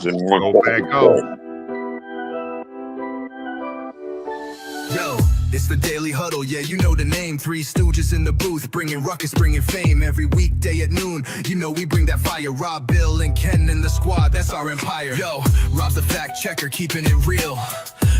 Go back up. Yo, it's the Daily Huddle, yeah, you know the name. Three Stooges in the booth, bringing ruckus, bringing fame. Every weekday at noon, you know we bring that fire. Rob, Bill, and Ken in the squad, that's our empire. Yo, Rob's the fact checker, keeping it real.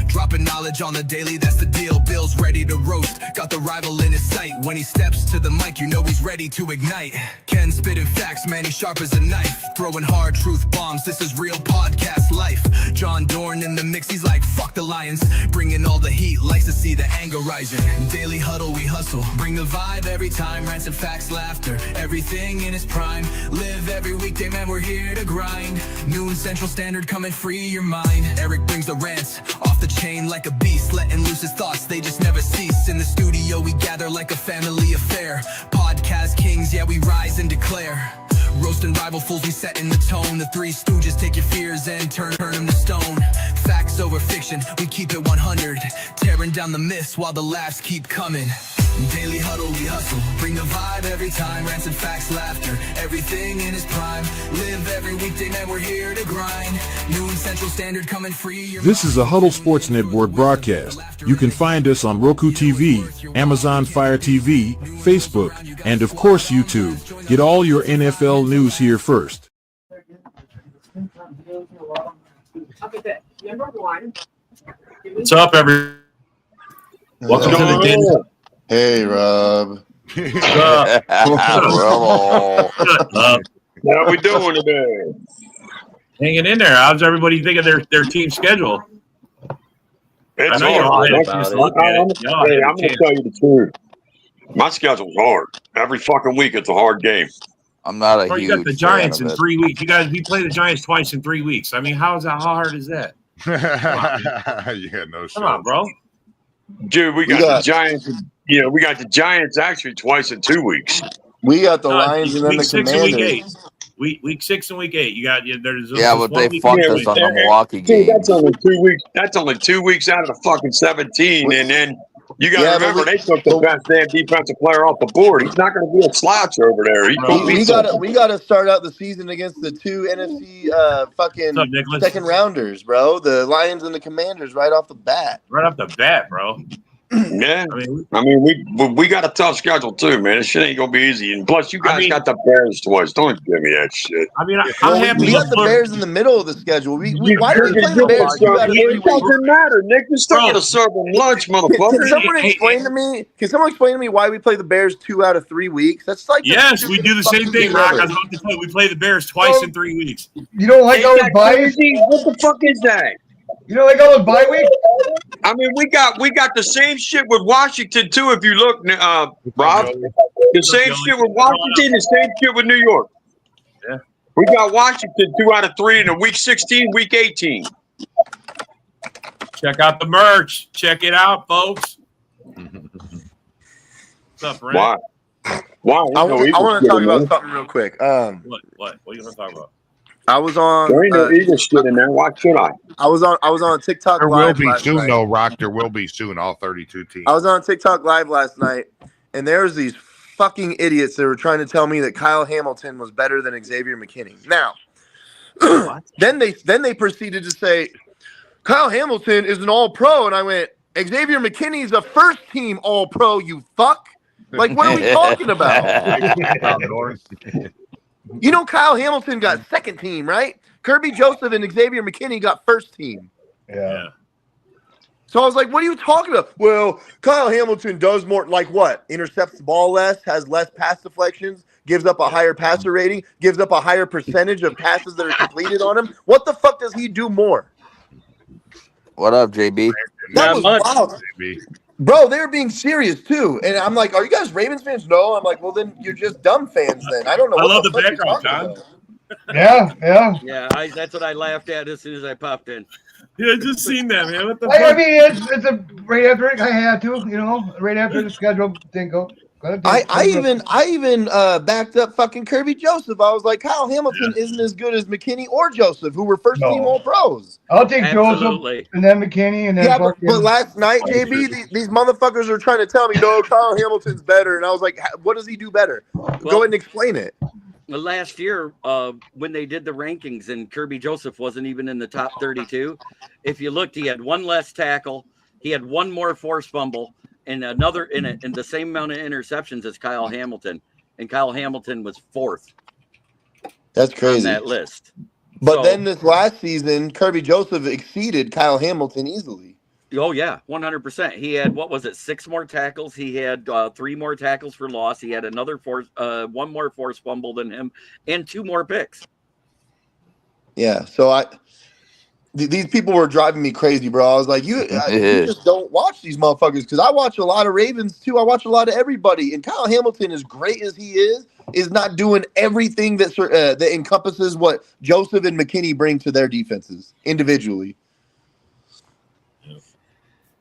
Dropping knowledge on the daily, that's the deal. Bill's ready to roast, got the rival in his sight. When he steps to the mic, you know he's ready to ignite. Ken spitting facts, man, he's sharp as a knife. Throwing hard truth bombs, this is real podcast life. John Dorn in the mix, he's like, fuck the Lions. Bringing all the heat, likes to see the anger rising. Daily Huddle, we hustle, bring the vibe every time. Rants and facts, laughter, everything in its prime. Live every weekday, man, we're here to grind. Noon Central Standard, come and free your mind. Eric brings the rants, off the chain like a beast, letting loose his thoughts, they just never cease. In the studio we gather like a family affair. Podcast kings, yeah, we rise and declare. Roasting rival fools, we setting the tone. The Three Stooges take your fears and turn them to stone. Facts over fiction, we keep it 100. Tearing down the myths while the laughs keep coming. Daily Huddle, we hustle, bring the vibe every time. Rants and facts, laughter, everything in its prime. Live every weekday, man, we're here to grind. Noon Central Standard, come and free your This is a Huddle Sports Network broadcast. You can find us on Roku TV, Amazon Fire TV, Facebook, and of course YouTube. Get all your NFL news here first. What's up, everyone? Welcome to the Daily. Hey, Rob. How we doing today? Hanging in there. How's everybody think of their team schedule? It's I know hard. you're I'm going to tell you the truth. My schedule's hard. Every fucking week it's a hard game. I'm not a Bro, huge you got the Giants fan in of it. 3 weeks. You play the Giants twice in 3 weeks. I mean, how hard is that? Yeah, no shit. Come on, bro. Dude, we got the Giants. You know, we got the Giants actually twice in 2 weeks. We got the Lions and then week the 6 and Commanders. week 8. Week 6 and week 8. You got there's Yeah, but they fucked us on the Milwaukee Dude, game. that's only 2 weeks. That's only 2 weeks out of the fucking 17. And then you got to remember they took the best damn defensive player off the board. He's not going to be a slouch over there. We got to start out the season against the two NFC fucking What's up, Nicholas? second rounders, bro. The Lions and the Commanders right off the bat. Right off the bat, bro. Yeah, I mean, we got a tough schedule too, man. This shit ain't gonna be easy, and plus, you guys got the Bears twice. Don't give me that shit. I mean, I'm happy. We got the Bears in the middle of the schedule. Why do we play the Bears? It doesn't matter, Nick. You're still gonna serve them lunch, motherfucker. Can someone explain to me? Can someone explain to me why we play the Bears 2 out of 3 weeks? That's like yes, we do the same thing, Rock. I was about to tell you, we play the Bears twice in 3 weeks. You don't like all the bye weeks? What the fuck is that? You don't like all the bye weeks? I mean, we got the same shit with Washington too. If you look, Rob, the same shit with Washington, the same shit with New York. Yeah, we got Washington 2 out of 3 in the week 16, week 18. Check out the merch. Check it out, folks. What's up, Brent? Why? I want to talk about something real quick. What are you going to talk about? I was on. There ain't no Eagle shit in there. Why should I? I was on TikTok. There Live will be last soon, night. though, Rock. There will be soon. All 32 teams. I was on TikTok Live last night, and there's these fucking idiots that were trying to tell me that Kyle Hamilton was better than Xavier McKinney. Now, then they proceeded to say Kyle Hamilton is an All-Pro, and I went, Xavier McKinney's a first-team All-Pro. You fuck. Like, what are we talking about? You know, Kyle Hamilton got second team, right? Kirby Joseph and Xavier McKinney got first team. Yeah. So I was like, what are you talking about? Well, Kyle Hamilton does more, like what? Intercepts the ball less, has less pass deflections, gives up a higher passer rating, gives up a higher percentage of passes that are completed on him. What the fuck does he do more? What up, JB? That was wild. Bro, they were being serious too. And I'm like, are you guys Ravens fans? No. I'm like, well, then you're just dumb fans then. I don't know. I what love the fuck you're background, talking John. about. Yeah. That's what I laughed at as soon as I popped in. Yeah, I just seen that, man. What the I fuck? mean, it's a right after I had to, right after the schedule didn't go. I even backed up fucking Kirby Joseph. I was like, Kyle Hamilton isn't as good as McKinney or Joseph, who were first team All Pros. I'll take Joseph and then McKinney and then. Yeah, but last night, JB, these motherfuckers are trying to tell me, no, Kyle Hamilton's better, and I was like, what does he do better? Go ahead and explain it. last year, when they did the rankings and Kirby Joseph wasn't even in the top 32, if you looked, he had one less tackle, he had one more forced fumble, and another in the same amount of interceptions as Kyle Hamilton, and Kyle Hamilton was 4th. That's crazy on that list. But then this last season, Kirby Joseph exceeded Kyle Hamilton easily. Oh yeah, 100%. He had, what was it, 6 more tackles. He had 3 more tackles for loss. He had one more forced fumble than him, and 2 more picks. Yeah. So these people were driving me crazy, bro. I was like, you just don't watch these motherfuckers, because I watch a lot of Ravens too. I watch a lot of everybody, and Kyle Hamilton, as great as he is not doing everything that encompasses what Joseph and McKinney bring to their defenses individually.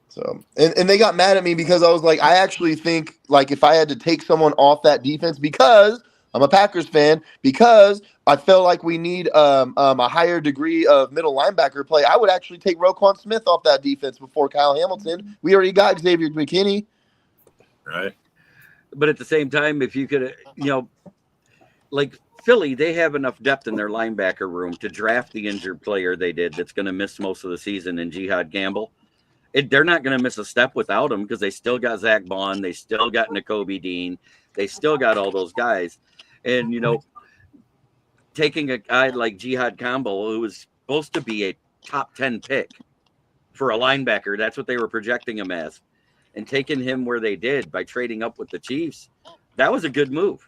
So, and they got mad at me because I was like, I actually think, like, if I had to take someone off that defense, because I'm a Packers fan, because I felt like we need a higher degree of middle linebacker play, I would actually take Roquan Smith off that defense before Kyle Hamilton. We already got Xavier McKinney. Right. But at the same time, if you could, like Philly, they have enough depth in their linebacker room to draft the injured player they did that's going to miss most of the season in Jihad Gamble. They're not going to miss a step without him, because they still got Zach Bond. They still got Nakobe Dean. They still got all those guys. And, taking a guy like Jihad Campbell, who was supposed to be a top 10 pick for a linebacker, that's what they were projecting him as, and taking him where they did by trading up with the Chiefs, that was a good move.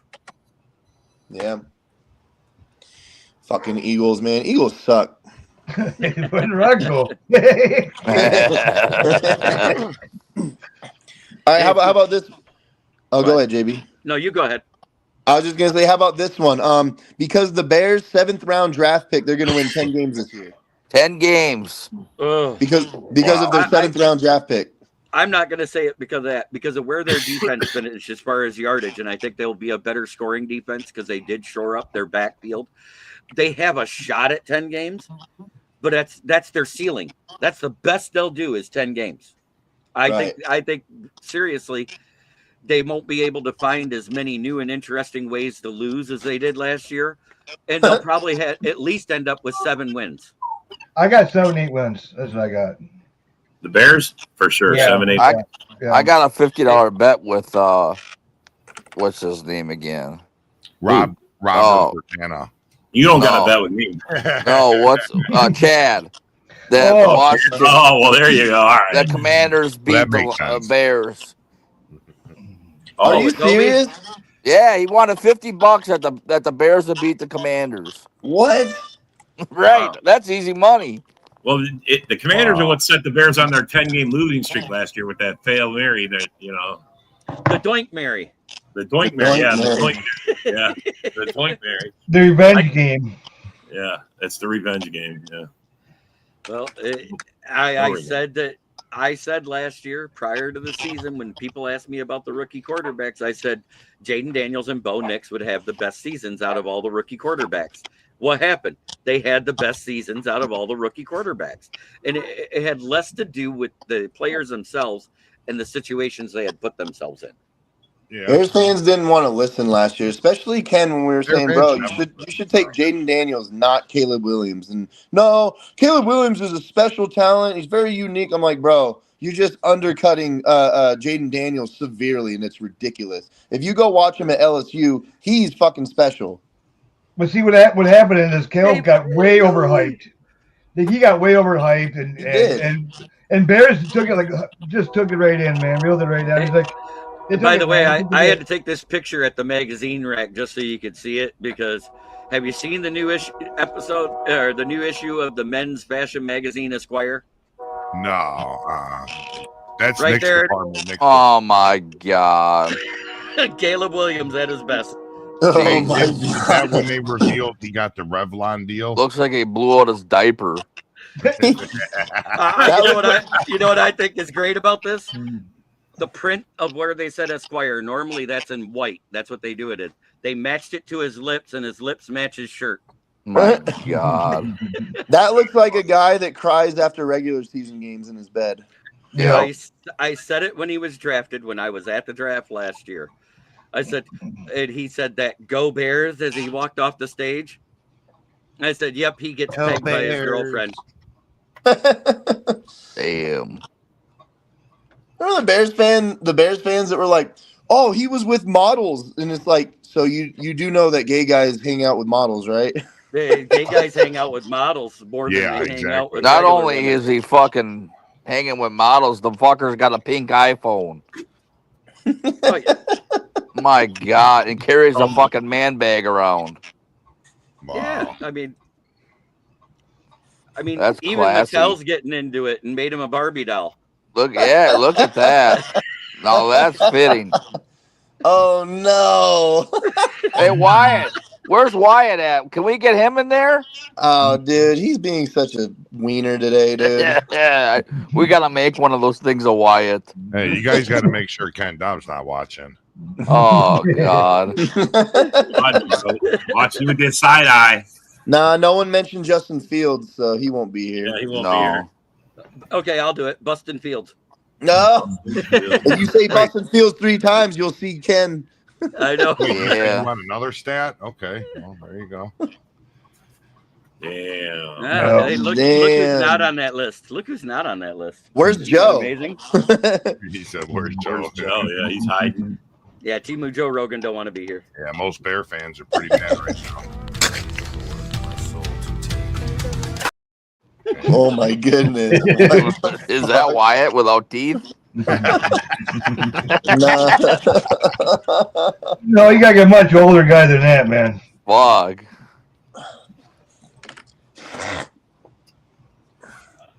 Yeah. Fucking Eagles, man. Eagles suck. When rug go. All right, how about this? Oh, go ahead, JB. No, you go ahead. I was just gonna say, how about this one? Because the Bears' 7th round draft pick, they're gonna win 10 games this year. 10 games. Because of their 7th round draft pick. I'm not going to say it because of that, because of where their defense finished as far as yardage, and I think they'll be a better scoring defense because they did shore up their backfield. They have a shot at 10 games, but that's their ceiling. That's the best they'll do is 10 games. I think seriously, they won't be able to find as many new and interesting ways to lose as they did last year, and they'll probably at least end up with 7 wins. I got 7, 8 wins. That's what I got. The Bears, for sure. Yeah. 7, 8. I got a $50 bet with what's his name again? Rob Vertana. You don't got to bet with me. No, what's Chad? That Washington. Oh, well, there you go. All right. The Commanders beat the Bears. Are you serious? Yeah, he wanted $50 that the Bears would beat the Commanders. What? Right. That's easy money. Well, the Commanders are what set the Bears on their 10-game losing streak last year with that fail Mary that, The Doink Mary. The Doink Mary, yeah. The Doink Mary. Yeah. The Doink Mary. The revenge game. Yeah, it's the revenge game. Yeah. Well, I said last year, prior to the season, when people asked me about the rookie quarterbacks, I said Jaden Daniels and Bo Nix would have the best seasons out of all the rookie quarterbacks. What happened? They had the best seasons out of all the rookie quarterbacks. And it had less to do with the players themselves and the situations they had put themselves in. Yeah. Bears fans didn't want to listen last year, especially Ken, when we were saying, bro, you should take Jaden Daniels, not Caleb Williams. And no, Caleb Williams is a special talent. He's very unique. I'm like, bro, you're just undercutting Jaden Daniels severely, and it's ridiculous. If you go watch him at LSU, he's fucking special. But see what happened is Caleb got way overhyped. He got way overhyped, and Bears took it right in, man. Reeled it right in. He's like. By the way, I had to take this picture at the magazine rack just so you could see it, because have you seen the new episode or the new issue of the men's fashion magazine Esquire? No, that's right Nick's there. department. Oh my God! Caleb Williams at his best. Oh my Is that when they revealed he got the Revlon deal? Looks like he blew out his diaper. You know what I think is great about this? The print of where they said Esquire, normally that's in white. That's what they do it in. They matched it to his lips, and his lips match his shirt. My God. That looks like a guy that cries after regular season games in his bed. Yeah. I said it when he was drafted, when I was at the draft last year. I said, and he said that "Go Bears" as he walked off the stage. I said, "Yep, he gets Go pegged by his Bears. girlfriend." Damn. Remember the Bears fans that were like, "Oh, he was with models," and it's like, so you do know that gay guys hang out with models, right? Gay guys hang out with models more than Yeah, they hang out with. Not regular only women. is he fucking hanging with models, the fucker's got a pink iPhone. Oh, yeah. My God, and carries a fucking man bag around. Wow. Yeah, I mean, That's even classy. Mattel's getting into it and made him a Barbie doll. Look at that. No, that's fitting. Oh no! Hey, Wyatt, where's Wyatt at? Can we get him in there? Oh, dude, he's being such a wiener today, dude. Yeah, we gotta make one of those things a Wyatt. Hey, you guys got to make sure Ken Dobbs not watching. Oh God. Watch you with this side eye. Nah, no one mentioned Justin Fields, so he won't be here. Yeah, he won't be here. Okay, I'll do it. Bustin' Fields. No, if you say Justin Fields 3 times, you'll see Ken. I know. Wait, Yeah. you want another stat? Okay, well, there you go. Damn. Hey, look who's not on that list. Look who's not on that list. Where's Isn't Joe? that amazing. He said, "Where's Joe?" Where's Joe? Yeah, he's hiding. Yeah, Timu Joe Rogan don't want to be here. Yeah, most Bear fans are pretty mad right now. Oh my goodness! Is that Wyatt without teeth? Nah. No, you gotta get a much older guy than that, man. Fuck.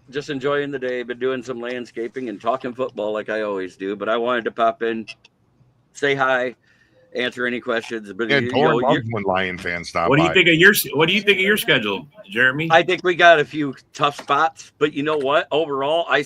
Just enjoying the day, been doing some landscaping and talking football like I always do. But I wanted to pop in, say hi, answer any questions. But Yeah, you Torn know, loves when Lion fans stop What do by. you think of your schedule, Jeremy? I think we got a few tough spots, but you know what? Overall, I'm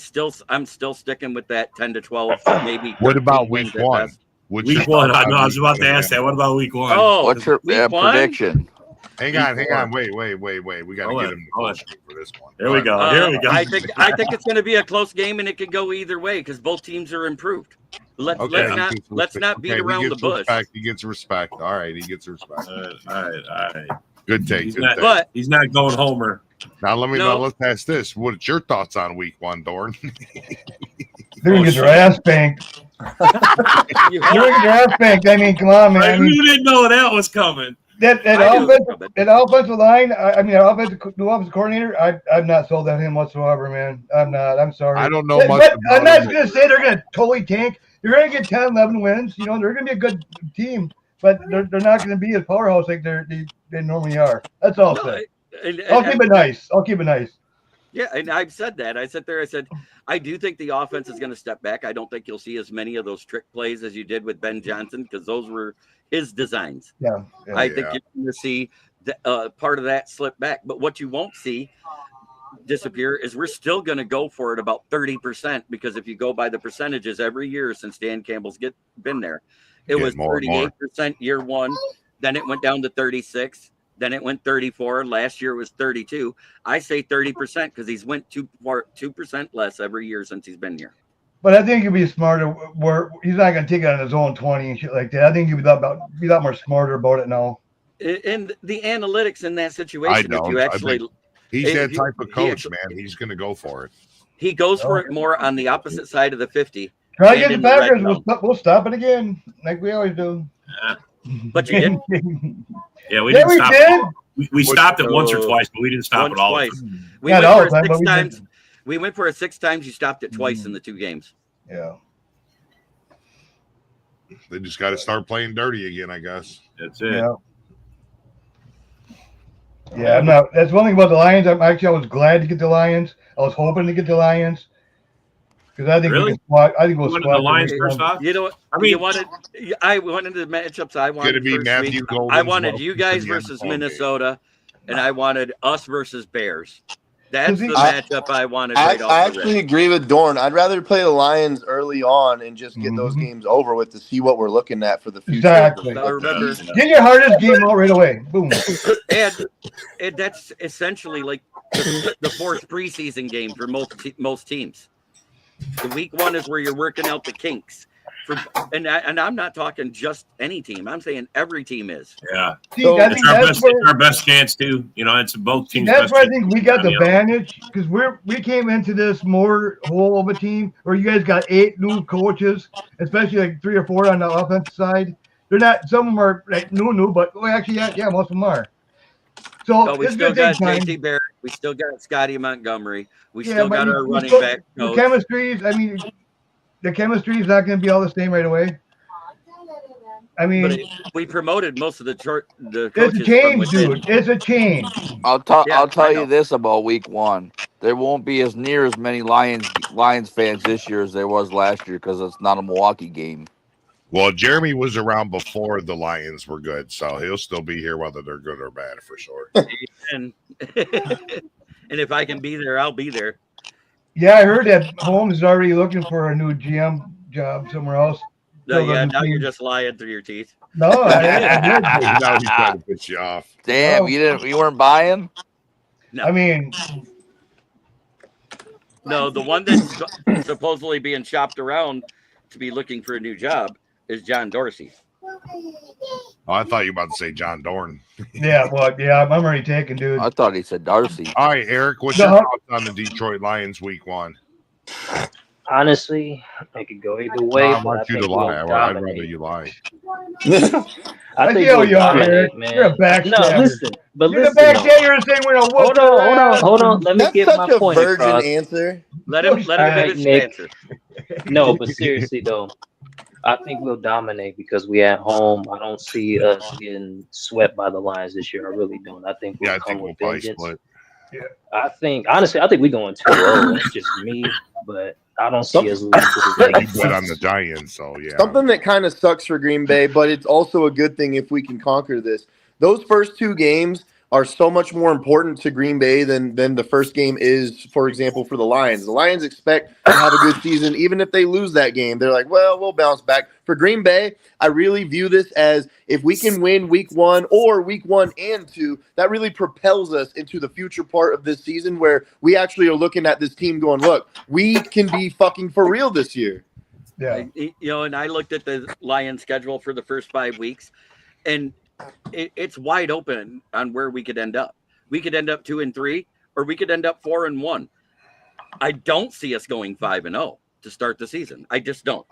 still sticking with that 10 to 12, maybe. What about 13 wins week at one? best. What's Week your one. thoughts I on know. I was week about to one ask that. What about week one? Oh, What's your week one? prediction? Hang on. Wait. We got to get him the Hold on. close for this one. Here we go. Here we go. I think it's going to be a close game, and it could go either way because both teams are improved. Let's not beat around the bush. He gets respect. All right, he gets respect. All right. Good take. He's Good not, take. But he's not going homer. Now No. let's ask this. What's your thoughts on week one, Dorn? They're gonna get their ass spanked. They're gonna get their ass spanked. I mean, come on, man. I mean, You didn't know that was coming. that I knew it was coming. offensive line. I mean, our offensive coordinator. I'm not sold on him whatsoever, man. I'm not. I'm sorry. I don't know But much I'm about not him. gonna say they're gonna totally tank. They're gonna get 10, 11 wins. You know, they're gonna be a good team, but they're not gonna be a powerhouse like they normally are. That's all. No, I'll keep it nice. I'll keep it nice. Yeah, and I've said that. I said I do think the offense is going to step back. I don't think you'll see as many of those trick plays as you did with Ben Johnson because those were his designs. Yeah. I think you're going to see part of that slip back. But what you won't see disappear is we're still going to go for it about 30% because if you go by the percentages every year since Dan Campbell's been there, it was 38% year one. Then it went down to 36. Then it went 34. Last year it was 32. I say 30% because he's went 2% less every year since he's been here. But I think he'll be smarter. Where he's not going to take it on his own 20 and shit like that. I think he'll be a lot more smarter about it now. And the analytics in that situation, I don't. if you actually, He's that he- type of he coach, actually- man. He's going to go for it. he goes for it more on the opposite side of the 50. Try to and get the in the red Packers. zone. We'll stop it again, like we always do. But you did. Yeah, we Yeah, didn't we stop. did. We stopped it once or twice, but we didn't stop it all. Twice. We Not went all for the it time, but 6 we did. times. We went for it 6 times. You stopped it twice in the 2 games. Yeah. They just got to start playing dirty again, I guess. That's it. Yeah. Yeah, I'm not. That's one thing about the Lions. I was glad to get the Lions. I was hoping to get the Lions because I think Really? we can squat. I think we'll You wanted squat the Lions first off? You know what? I mean- I wanted the matchups. I wanted Gonna be first Matthew week. Golden's I wanted you welcome guys to the versus NFL game. Minnesota, and I wanted us versus Bears. That's the I- matchup I wanted I right off the actually rip. agree with Dorn. I'd rather play the Lions early on and just get those games over with to see what we're looking at for the future. Exactly. I remember, Get your hardest game out right away. Boom. and that's essentially like the 4th preseason game for most teams. The week 1 is where you're working out the kinks. And I'm not talking just any team. I'm saying every team is. Yeah. See, I think it's our best chance too. You know, it's both teams. That's where I think we got the advantage because we came into this more whole of a team, where you guys got 8 new coaches, especially like 3 or 4 on the offensive side. They're not. Some of them are like new, but actually, yeah, most of them are. So we still got JT Barrett. We still got Scotty Montgomery. We still got our running back coach. The chemistry is not going to be all the same right away. I mean, but we promoted most of the coaches. It's a change, dude. It's a change. I'll tell you this about week 1. There won't be as near as many Lions fans this year as there was last year because it's not a Milwaukee game. Well, Jeremy was around before the Lions were good, so he'll still be here whether they're good or bad for sure. And if I can be there, I'll be there. Yeah, I heard that Holmes is already looking for a new GM job somewhere else. No, now you're just lying through your teeth. No, I Now he's trying to piss you off. Damn, you weren't buying? No. I mean, no, the one that's supposedly being shopped around to be looking for a new job is John Dorsey. Oh, I thought you were about to say John Dorn. Yeah, well, yeah, I'm already taken, dude. I thought he said Darcy. All right, Eric, what's your thoughts on the Detroit Lions week 1? Honestly, I could go either way. I want you to lie. I'd rather you lie. I think you are, Eric. man. You're a backstabber. No, listen. But you're listen. The backstabber saying we're gonna whoop Hold on. Let me get my point virgin across. answer. Let him finish his answer. No, but seriously though, I think we'll dominate because we at home. I don't see us getting swept by the Lions this year. I really don't. I think we'll come with vengeance. Yeah. I think we're going 2-0. That's just me, but I don't see us losing. You bet on the Giants, so yeah. Something that kind of sucks for Green Bay, but it's also a good thing if we can conquer this. Those first 2 games are so much more important to Green Bay than the first game is, for example, for the Lions. The Lions expect to have a good season. Even if they lose that game, they're like, well, we'll bounce back. For Green Bay, I really view this as if we can win week 1 or week 1 and 2, that really propels us into the future part of this season where we actually are looking at this team going, look, we can be fucking for real this year. Yeah. And I looked at the Lions schedule for the first 5 weeks, and it's wide open on where we could end up. We could end up 2-3, or we could end up 4-1. I don't see us going 5-0 to start the season. I just don't.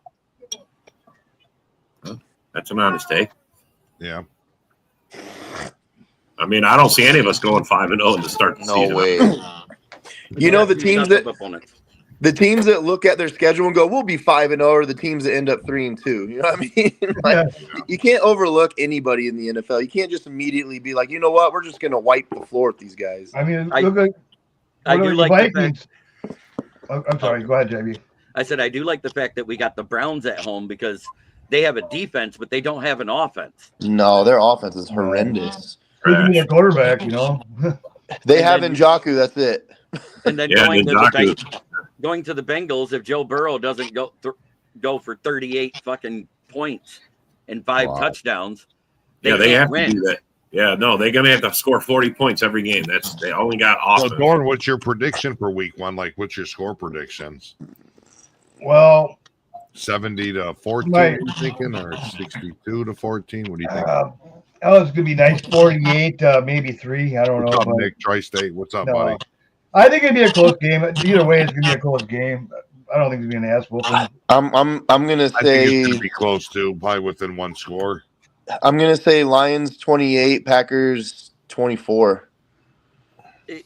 That's an honest take. Yeah. I mean, I don't see any of us going 5-0 to start the season. No way. You know, the teams that look at their schedule and go, we'll be 5-0, or the teams that end up 3-2. You know what I mean? You can't overlook anybody in the NFL. You can't just immediately be like, you know what, we're just going to wipe the floor with these guys. I mean, I do like Vikings. I'm sorry. Go ahead, JB. I said I do like the fact that we got the Browns at home because they have a defense, but they don't have an offense. No, their offense is horrendous. Who's going to be a quarterback, you know? They have Njoku, that's it. And then going to the Bengals, if Joe Burrow doesn't go for 38 fucking points and 5 touchdowns, they have to do that. Yeah, no, they're gonna have to score 40 points every game. They only got offense. So, Dorn, what's your prediction for week 1? Like, what's your score predictions? Well, 70-14, are you thinking, or 62-14? What do you think? It's gonna be nice. 48, maybe 3. I don't know. What's up, Nick? Tri-State. What's up, buddy? I think it'd be a close game. Either way, it's gonna be a close game. I don't think it's gonna be an ass whooping. I'm gonna say I think it's gonna be close too, probably within 1 score. I'm gonna say Lions 28, Packers 24.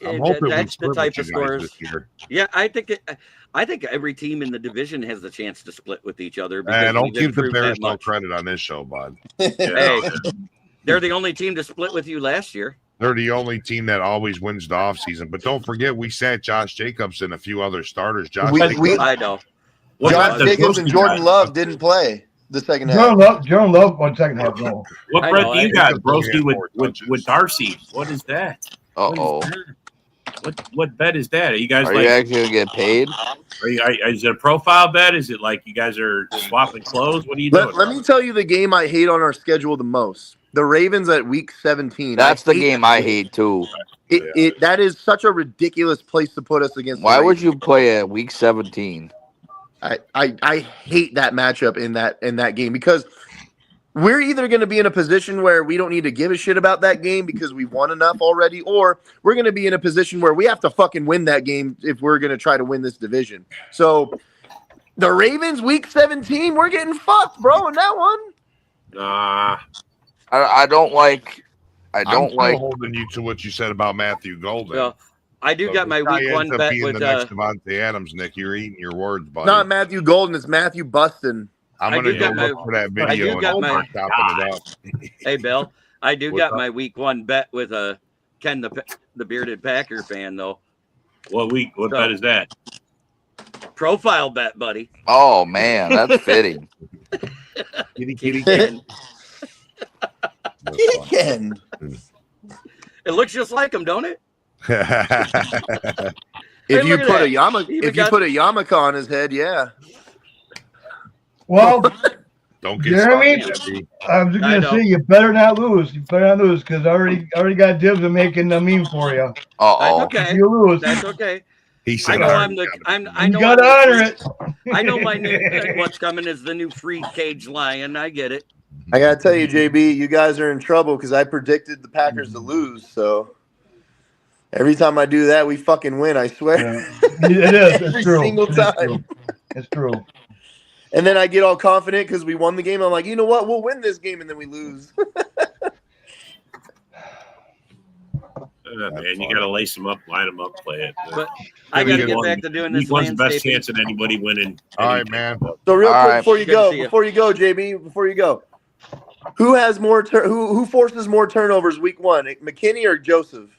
I'm hoping that's the type of scores this year. Yeah, I think every team in the division has the chance to split with each other. And don't give the Bears no credit on this show, bud. Hey, they're the only team to split with you last year. They're the only team that always wins the offseason. But don't forget, we sat Josh Jacobs and a few other starters. I know. Josh Jacobs and Jordan Love didn't play the second half. Jordan Love on second half. No. What bet do you got, Broski, with Darcy? What is that? Uh-oh. What bet is that? Are you guys you actually gonna get paid? Is it a profile bet? Is it like you guys are swapping clothes? What are you doing? Let me tell you the game I hate on our schedule the most. The Ravens at week 17. That's the game I hate too. That is such a ridiculous place to put us against. Why would you play at week 17? I hate that matchup in that game because we're either going to be in a position where we don't need to give a shit about that game because we won enough already, or we're going to be in a position where we have to fucking win that game if we're going to try to win this division. So the Ravens week 17, we're getting fucked, bro, in that one. I don't like. I'm still holding you to what you said about Matthew Golden. Well, I do got my week one bet with the next Devontae Adams, Nick. You're eating your words, buddy. Not Matthew Golden, it's Matthew Buston. I'm going to go look for that video and start chopping it up. Hey, Bill, I do got my week one bet with Ken, the bearded Packer fan, though. What bet is that? Profile bet, buddy. Oh, man, that's fitting. Kitty Ken. Kitty Ken. It looks just like him, don't it? If you put a yarmulke on his head, yeah. Well, don't get Jeremy. I was going to say you better not lose. You better not lose because I already got dibs of making a meme for you. Uh-oh. That's okay. If you lose, that's okay. He said, I know you got to honor it. I know my new what's coming is the new free cage lion. I get it. I got to tell you, JB, you guys are in trouble because I predicted the Packers to lose. So every time I do that, we fucking win. I swear. Yeah. It is. It's every true. single time. It's true. And then I get all confident because we won the game. I'm like, you know what? We'll win this game, and then we lose. Man, you got to lace them up, line them up, play it. But I got to get back to doing this. Week one's the best chance of anybody winning. All right, man. So real quick before you go, JB, before you go, who has more? Who forces more turnovers week one, McKinney or Joseph?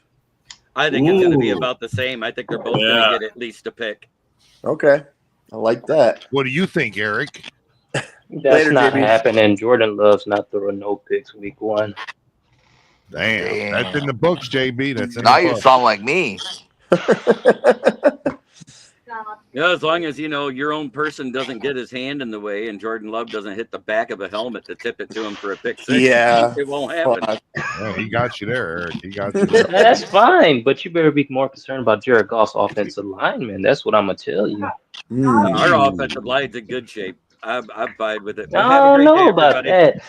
I think it's going to be about the same. I think they're both going to get at least a pick. Okay, I like that. What do you think, Eric? That's not happening. Jordan Love's not throwing no picks week one. Damn. That's in the books, JB. That's in now the you books. sound like me. Yeah, as long as your own person doesn't get his hand in the way and Jordan Love doesn't hit the back of a helmet to tip it to him for a pick six. Yeah, it won't happen. Yeah, he got you there, Eric. He got you there. That's fine, but you better be more concerned about Jared Goff's offensive lineman. That's what I'm gonna tell you. Our offensive line's in good shape. I'm fine with it. I don't know about that.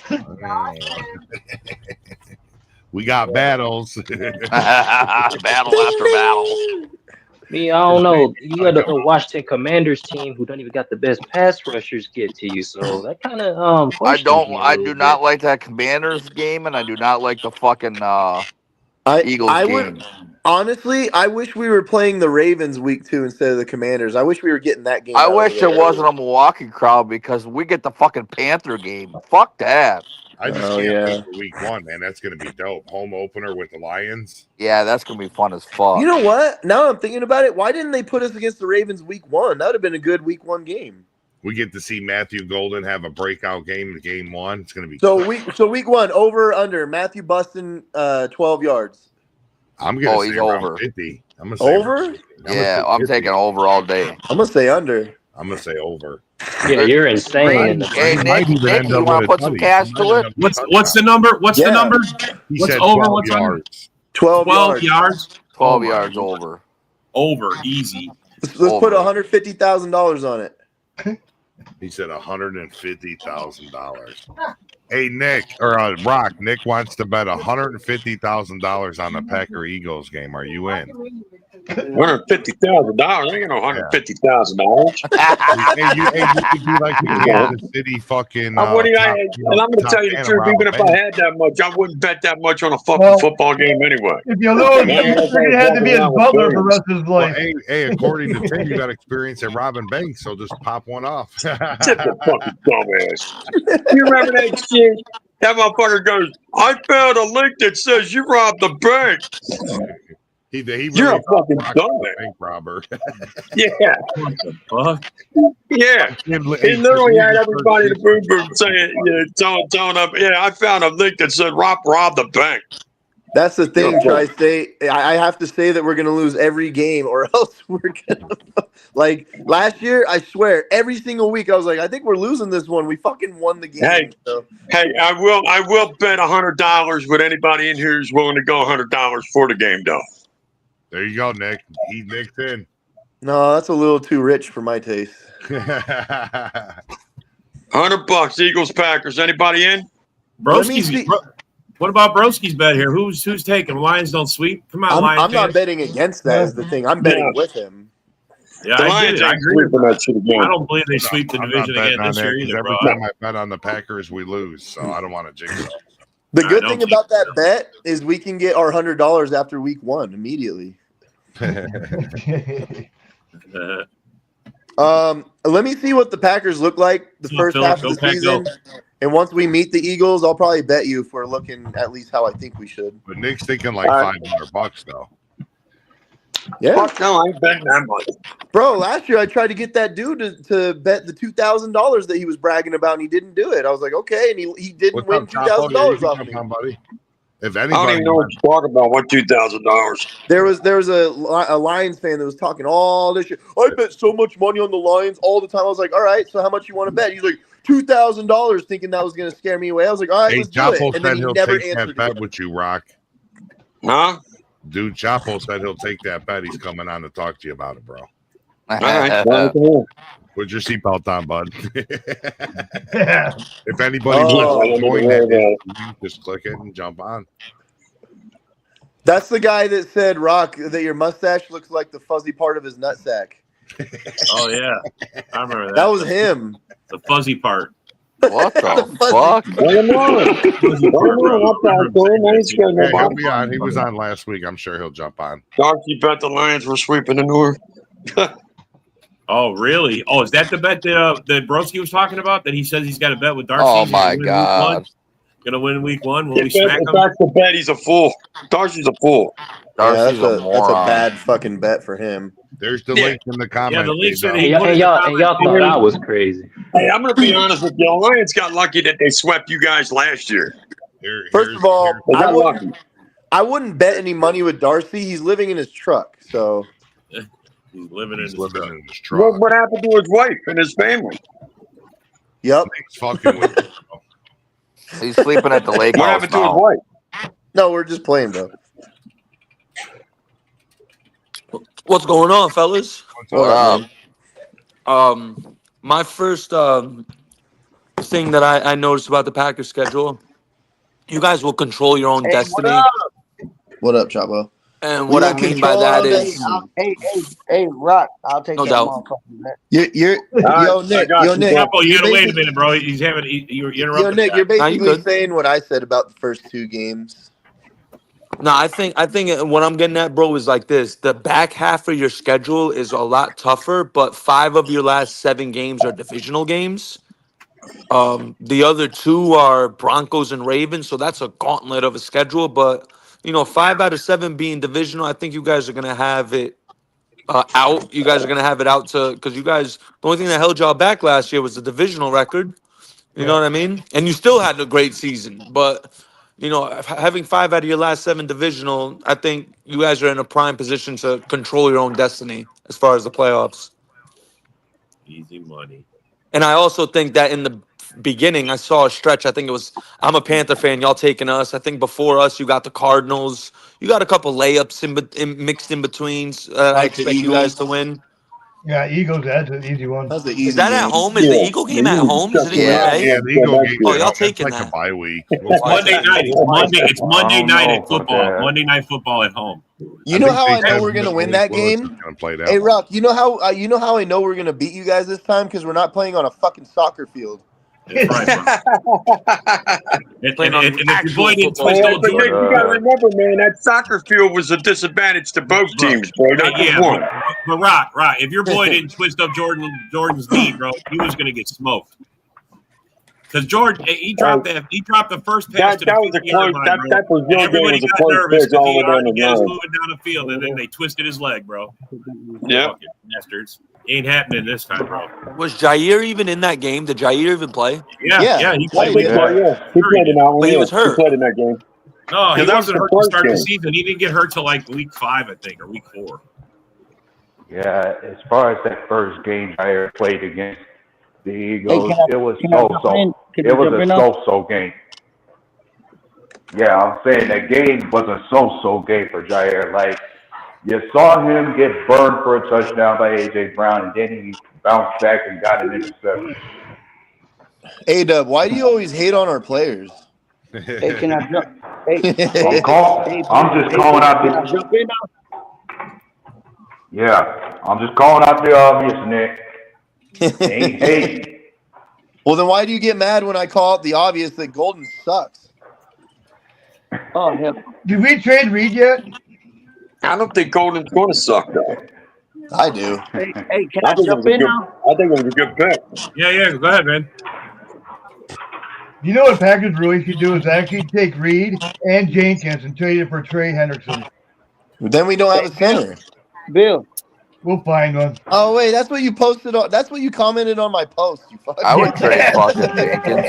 We got battles. Battle after battle. Me, I don't know. You got the Washington Commanders team who don't even got the best pass rushers get to you, so that kind of I do not like that Commanders game, and I do not like the fucking Eagles game. Honestly, I wish we were playing the Ravens week 2 instead of the Commanders. I wish we were getting that game. I wish it wasn't a Milwaukee crowd because we get the fucking Panther game. Fuck that. I just can't wait for week one, man. That's going to be dope. Home opener with the Lions. Yeah, that's going to be fun as fuck. You know what? Now I'm thinking about it. Why didn't they put us against the Ravens week 1? That would have been a good week 1 game. We get to see Matthew Golden have a breakout game in game 1. It's going to be so week 1, over or under, Matthew Buston 12 yards. I'm going to say over 50. I'm going to say over? Yeah, I'm taking over all day. I'm going to say under. I'm going to say over. Yeah, you're insane. Hey, Nick, you want to put some cash to it? What's the number? What's the number? What's over? What's under? 12 yards. 12 yards over. Over, easy. Let's put $150,000 on it. He said $150,000. Hey, Nick, or Rock, Nick wants to bet $150,000 on the Packer Eagles game. Are you in? $150,000. I ain't no $150,000. Hey, you could do like the Kansas City fucking. And I'm going to tell you the truth. Even if I had that much, I wouldn't bet that much on a fucking football game anyway. If you lose, you're going to have to be his butler for the rest of his life. Well, hey, according to Tim, you got experience at robbing banks, so just pop one off. Sit the fucking dumbass. You remember that shit? That motherfucker goes, I found a link that says you robbed the bank. He really You're a fucking dumbass. Bank robber. Yeah. What the fuck? Yeah. He literally had everybody in the boom boom saying, telling them, I found a link that said rob the bank. That's the thing, Tri-State. I have to say that we're going to lose every game or else we're going to – like last year, I swear, every single week I was like, I think we're losing this one. We fucking won the game. Hey, I will bet $100 with anybody in here who's willing to go $100 for the game, though. There you go, Nick. Nick's in. No, that's a little too rich for my taste. $100, Eagles, Packers. Anybody in? Broski's. What about Broski's bet here? Who's taking? Lions don't sweep. Come on, Lions. I'm not betting against that. Is the thing. I'm betting with him. Yeah, The I Lions get it. I ain't agree. sweeping that shit again. I don't believe they sweep the I'm division not again betting this on year that, either, every bro. time I bet on the Packers, we lose. So I don't want to jinx it. The good thing about that bet is we can get our $100 after week 1 immediately. Let me see what the Packers look like the first half of the season. And once we meet the Eagles, I'll probably bet you if we're looking at least how I think we should. But Nick's thinking like $500 though. Yeah. Fuck no, I ain't betting that much. Bro, last year I tried to get that dude to bet the $2,000 that he was bragging about, and he didn't do it. I was like, okay, and he didn't win $2,000 off me. Buddy? If I don't anybody, even know what you're talking about. What $2,000? There was a Lions fan that was talking all this shit. I bet so much money on the Lions all the time. I was like, all right, so how much you want to bet? He's like, $2,000, thinking that was going to scare me away. I was like, all right, let's do it. And then he never answered that bet with you, Rock. Huh? Dude, Chapo said he'll take that bet. He's coming on to talk to you about it, bro. All right. Put your seatbelt on, bud. Yeah. If anybody wants to join that, just click it and jump on. That's the guy that said, Rock, that your mustache looks like the fuzzy part of his nutsack. Oh yeah, I remember that. That was him. The fuzzy part. What the fuck? Yeah, he'll be on. He was on last week. I'm sure he'll jump on. Darcy bet the Lions were sweeping the North. Oh, really? Oh, is that the bet that Broski was talking about? That he says he's got a bet with Darcy? Oh my God! Gonna win week 1? Will we If smack him? that's the bet, he's a fool. Darcy's a fool. Darcy's Yeah, a moron. that's a bad fucking bet for him. There's the link in the comments. Yeah, the link said And y'all thought I was crazy. Hey, I'm going to be honest with you. The Lions got lucky that they swept you guys last year. First of all, They got lucky. I wouldn't bet any money with Darcy. He's living in his truck, so. He's living in his truck. What happened to his wife and his family? Yep. He's fucking with him. He's sleeping at the lake What house happened to his now. wife? No, we're just playing, bro. What's going on, fellas? What up? My first thing that I noticed about the Packers schedule, you guys will control your own destiny. What up, Chapo? And what I mean by that is, Hey, Rock, I'll take no that doubt. motherfucker. Man. Yo, Nick, Chapo, you gotta wait a minute, bro. He's having you interrupted. Yo, Nick, you're Nah, you basically good. saying what I said about the first 2 games. No, I think what I'm getting at, bro, is like this: the back half of your schedule is a lot tougher, but 5 of your last 7 games are divisional games. The other 2 are Broncos and Ravens, so that's a gauntlet of a schedule. But 5 out of 7 being divisional, I think you guys are gonna have it out. You guys are gonna have it out because you guys. The only thing that held y'all back last year was the divisional record. You know what I mean? And you still had a great season, but having 5 out of your last 7 divisional, I think you guys are in a prime position to control your own destiny as far as the playoffs. Easy money. And I also think that in the beginning, I saw a stretch. I think it was, I'm a Panther fan, y'all taking us. I think before us, you got the Cardinals. You got a couple layups mixed in betweens. I expect you guys to win. Yeah, Eagles, that's an easy one. That's the easy Is that game. at home? Is the Eagle game at home? Is it in Yeah. Green Bay? Yeah, the Eagle game. Oh, y'all It's taking like that. a bye week. It's Monday night. It's Monday night at football. that. Monday night football at home. You know how I know we're gonna win that game? Hey, Rock, you know how I know we're gonna beat you guys this time? Because we're not playing on a fucking soccer field. That's right, bro. and if your boy didn't twist old But Nick, Jordan, you got to remember, man, that soccer field was a disadvantage to both teams, bro. Not just yeah, one. but Rock, if your boy didn't twist up Jordan's knee, bro, he was gonna get smoked. Because Jordan, he dropped the first pass to the That was a 50-yard close. line, bro. That was And everybody was a got close nervous pitch all because the way down the he was line. moving down the field, and then they twisted his leg, bro. Yeah. Fucking bastards. Ain't happening this time, bro. Was Jair even in that game? Did Jair even play? Yeah, he played. He played in that one. But he was hurt. He played in that game. No, he that was wasn't the hurt to first start the game. season. He didn't get hurt till like week 5, I think, or week 4. Yeah, as far as that first game I played against the Eagles, Hey, it was can I jump in? Can It I was jump a in now? so-so game. Yeah, I'm saying that game was a so-so game for Jair. Like, You saw him get burned for a touchdown by A.J. Brown, and then he bounced back and got an interception. A-Dub, why do you always hate on our players? Hey, can I jump? Hey, I'm just calling out can I jump in now? Yeah, I'm just calling out the obvious, Nick. Ain't hating. Well, then why do you get mad when I call out the obvious that Golden sucks? Oh, hell. Did we trade Reed yet? I don't think Golden's going to suck though. I do. Hey, can I jump in now? I think it was a good pick. Yeah. Go ahead, man. You know what Packers really should do is actually take Reed and Jenkins and trade it for Trey Hendrickson. Then we don't have a center. Bill. We'll find one. Oh wait, that's what you posted on. That's what you commented on my post. You fucking. I would trade fucking Jenkins.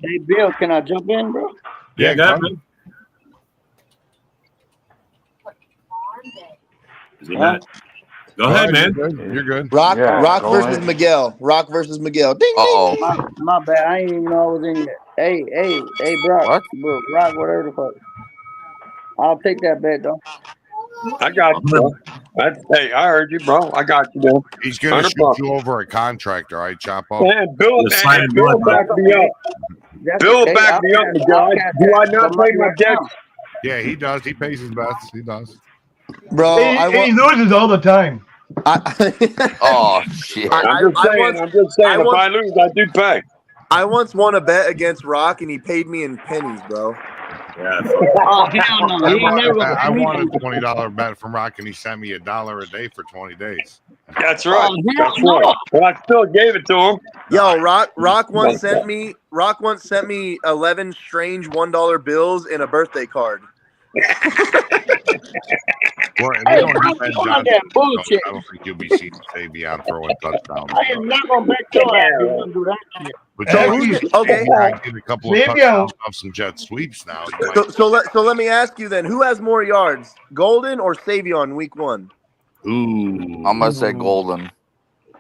Hey, Bill, can I jump in, bro? Yeah, go ahead, man. Is he not? Go ahead, man. You're good. Rock versus ahead. Miguel. Rock versus Miguel. Ding, ding. Uh-oh. My bad. I ain't even know I was in here. Hey, Brock. What? Bro, Rock, whatever the fuck. I'll take that bet, though. I got you, bro. Hey, I heard you, bro. I got you, bro. He's going to shoot you over a contractor, all right, Chapo? Man, Bill The sign backed me up. Bill backed me up, guys. Do I not pay my debts? Yeah, he does. He pays his bets. He does. Bro, He loses all the time. Oh, shit. I'm just saying. If I lose, I do pay. I once won a bet against Rock, and he paid me in pennies, bro. Yeah. Oh, hell no. He ain't never gonna I pay me. won a $20 bet from Rock, and he sent me $1 a day for 20 days. That's right. Oh, That's hell right. But I still gave it to him. Yo, Rock once sent me 11 strange $1 bills and a birthday card. Well, Hey, we don't have Ben don't Johnson, that bullshit. I don't think you'll be seeing Savion throwing touchdowns. I am not gonna bet your ass. You gonna do that shit. But So Okay. I get a couple of Savion. touchdowns off some jet sweeps now. You might- So let me ask you then, who has more yards, Golden or Savion week 1? Ooh, I'm going to say Golden.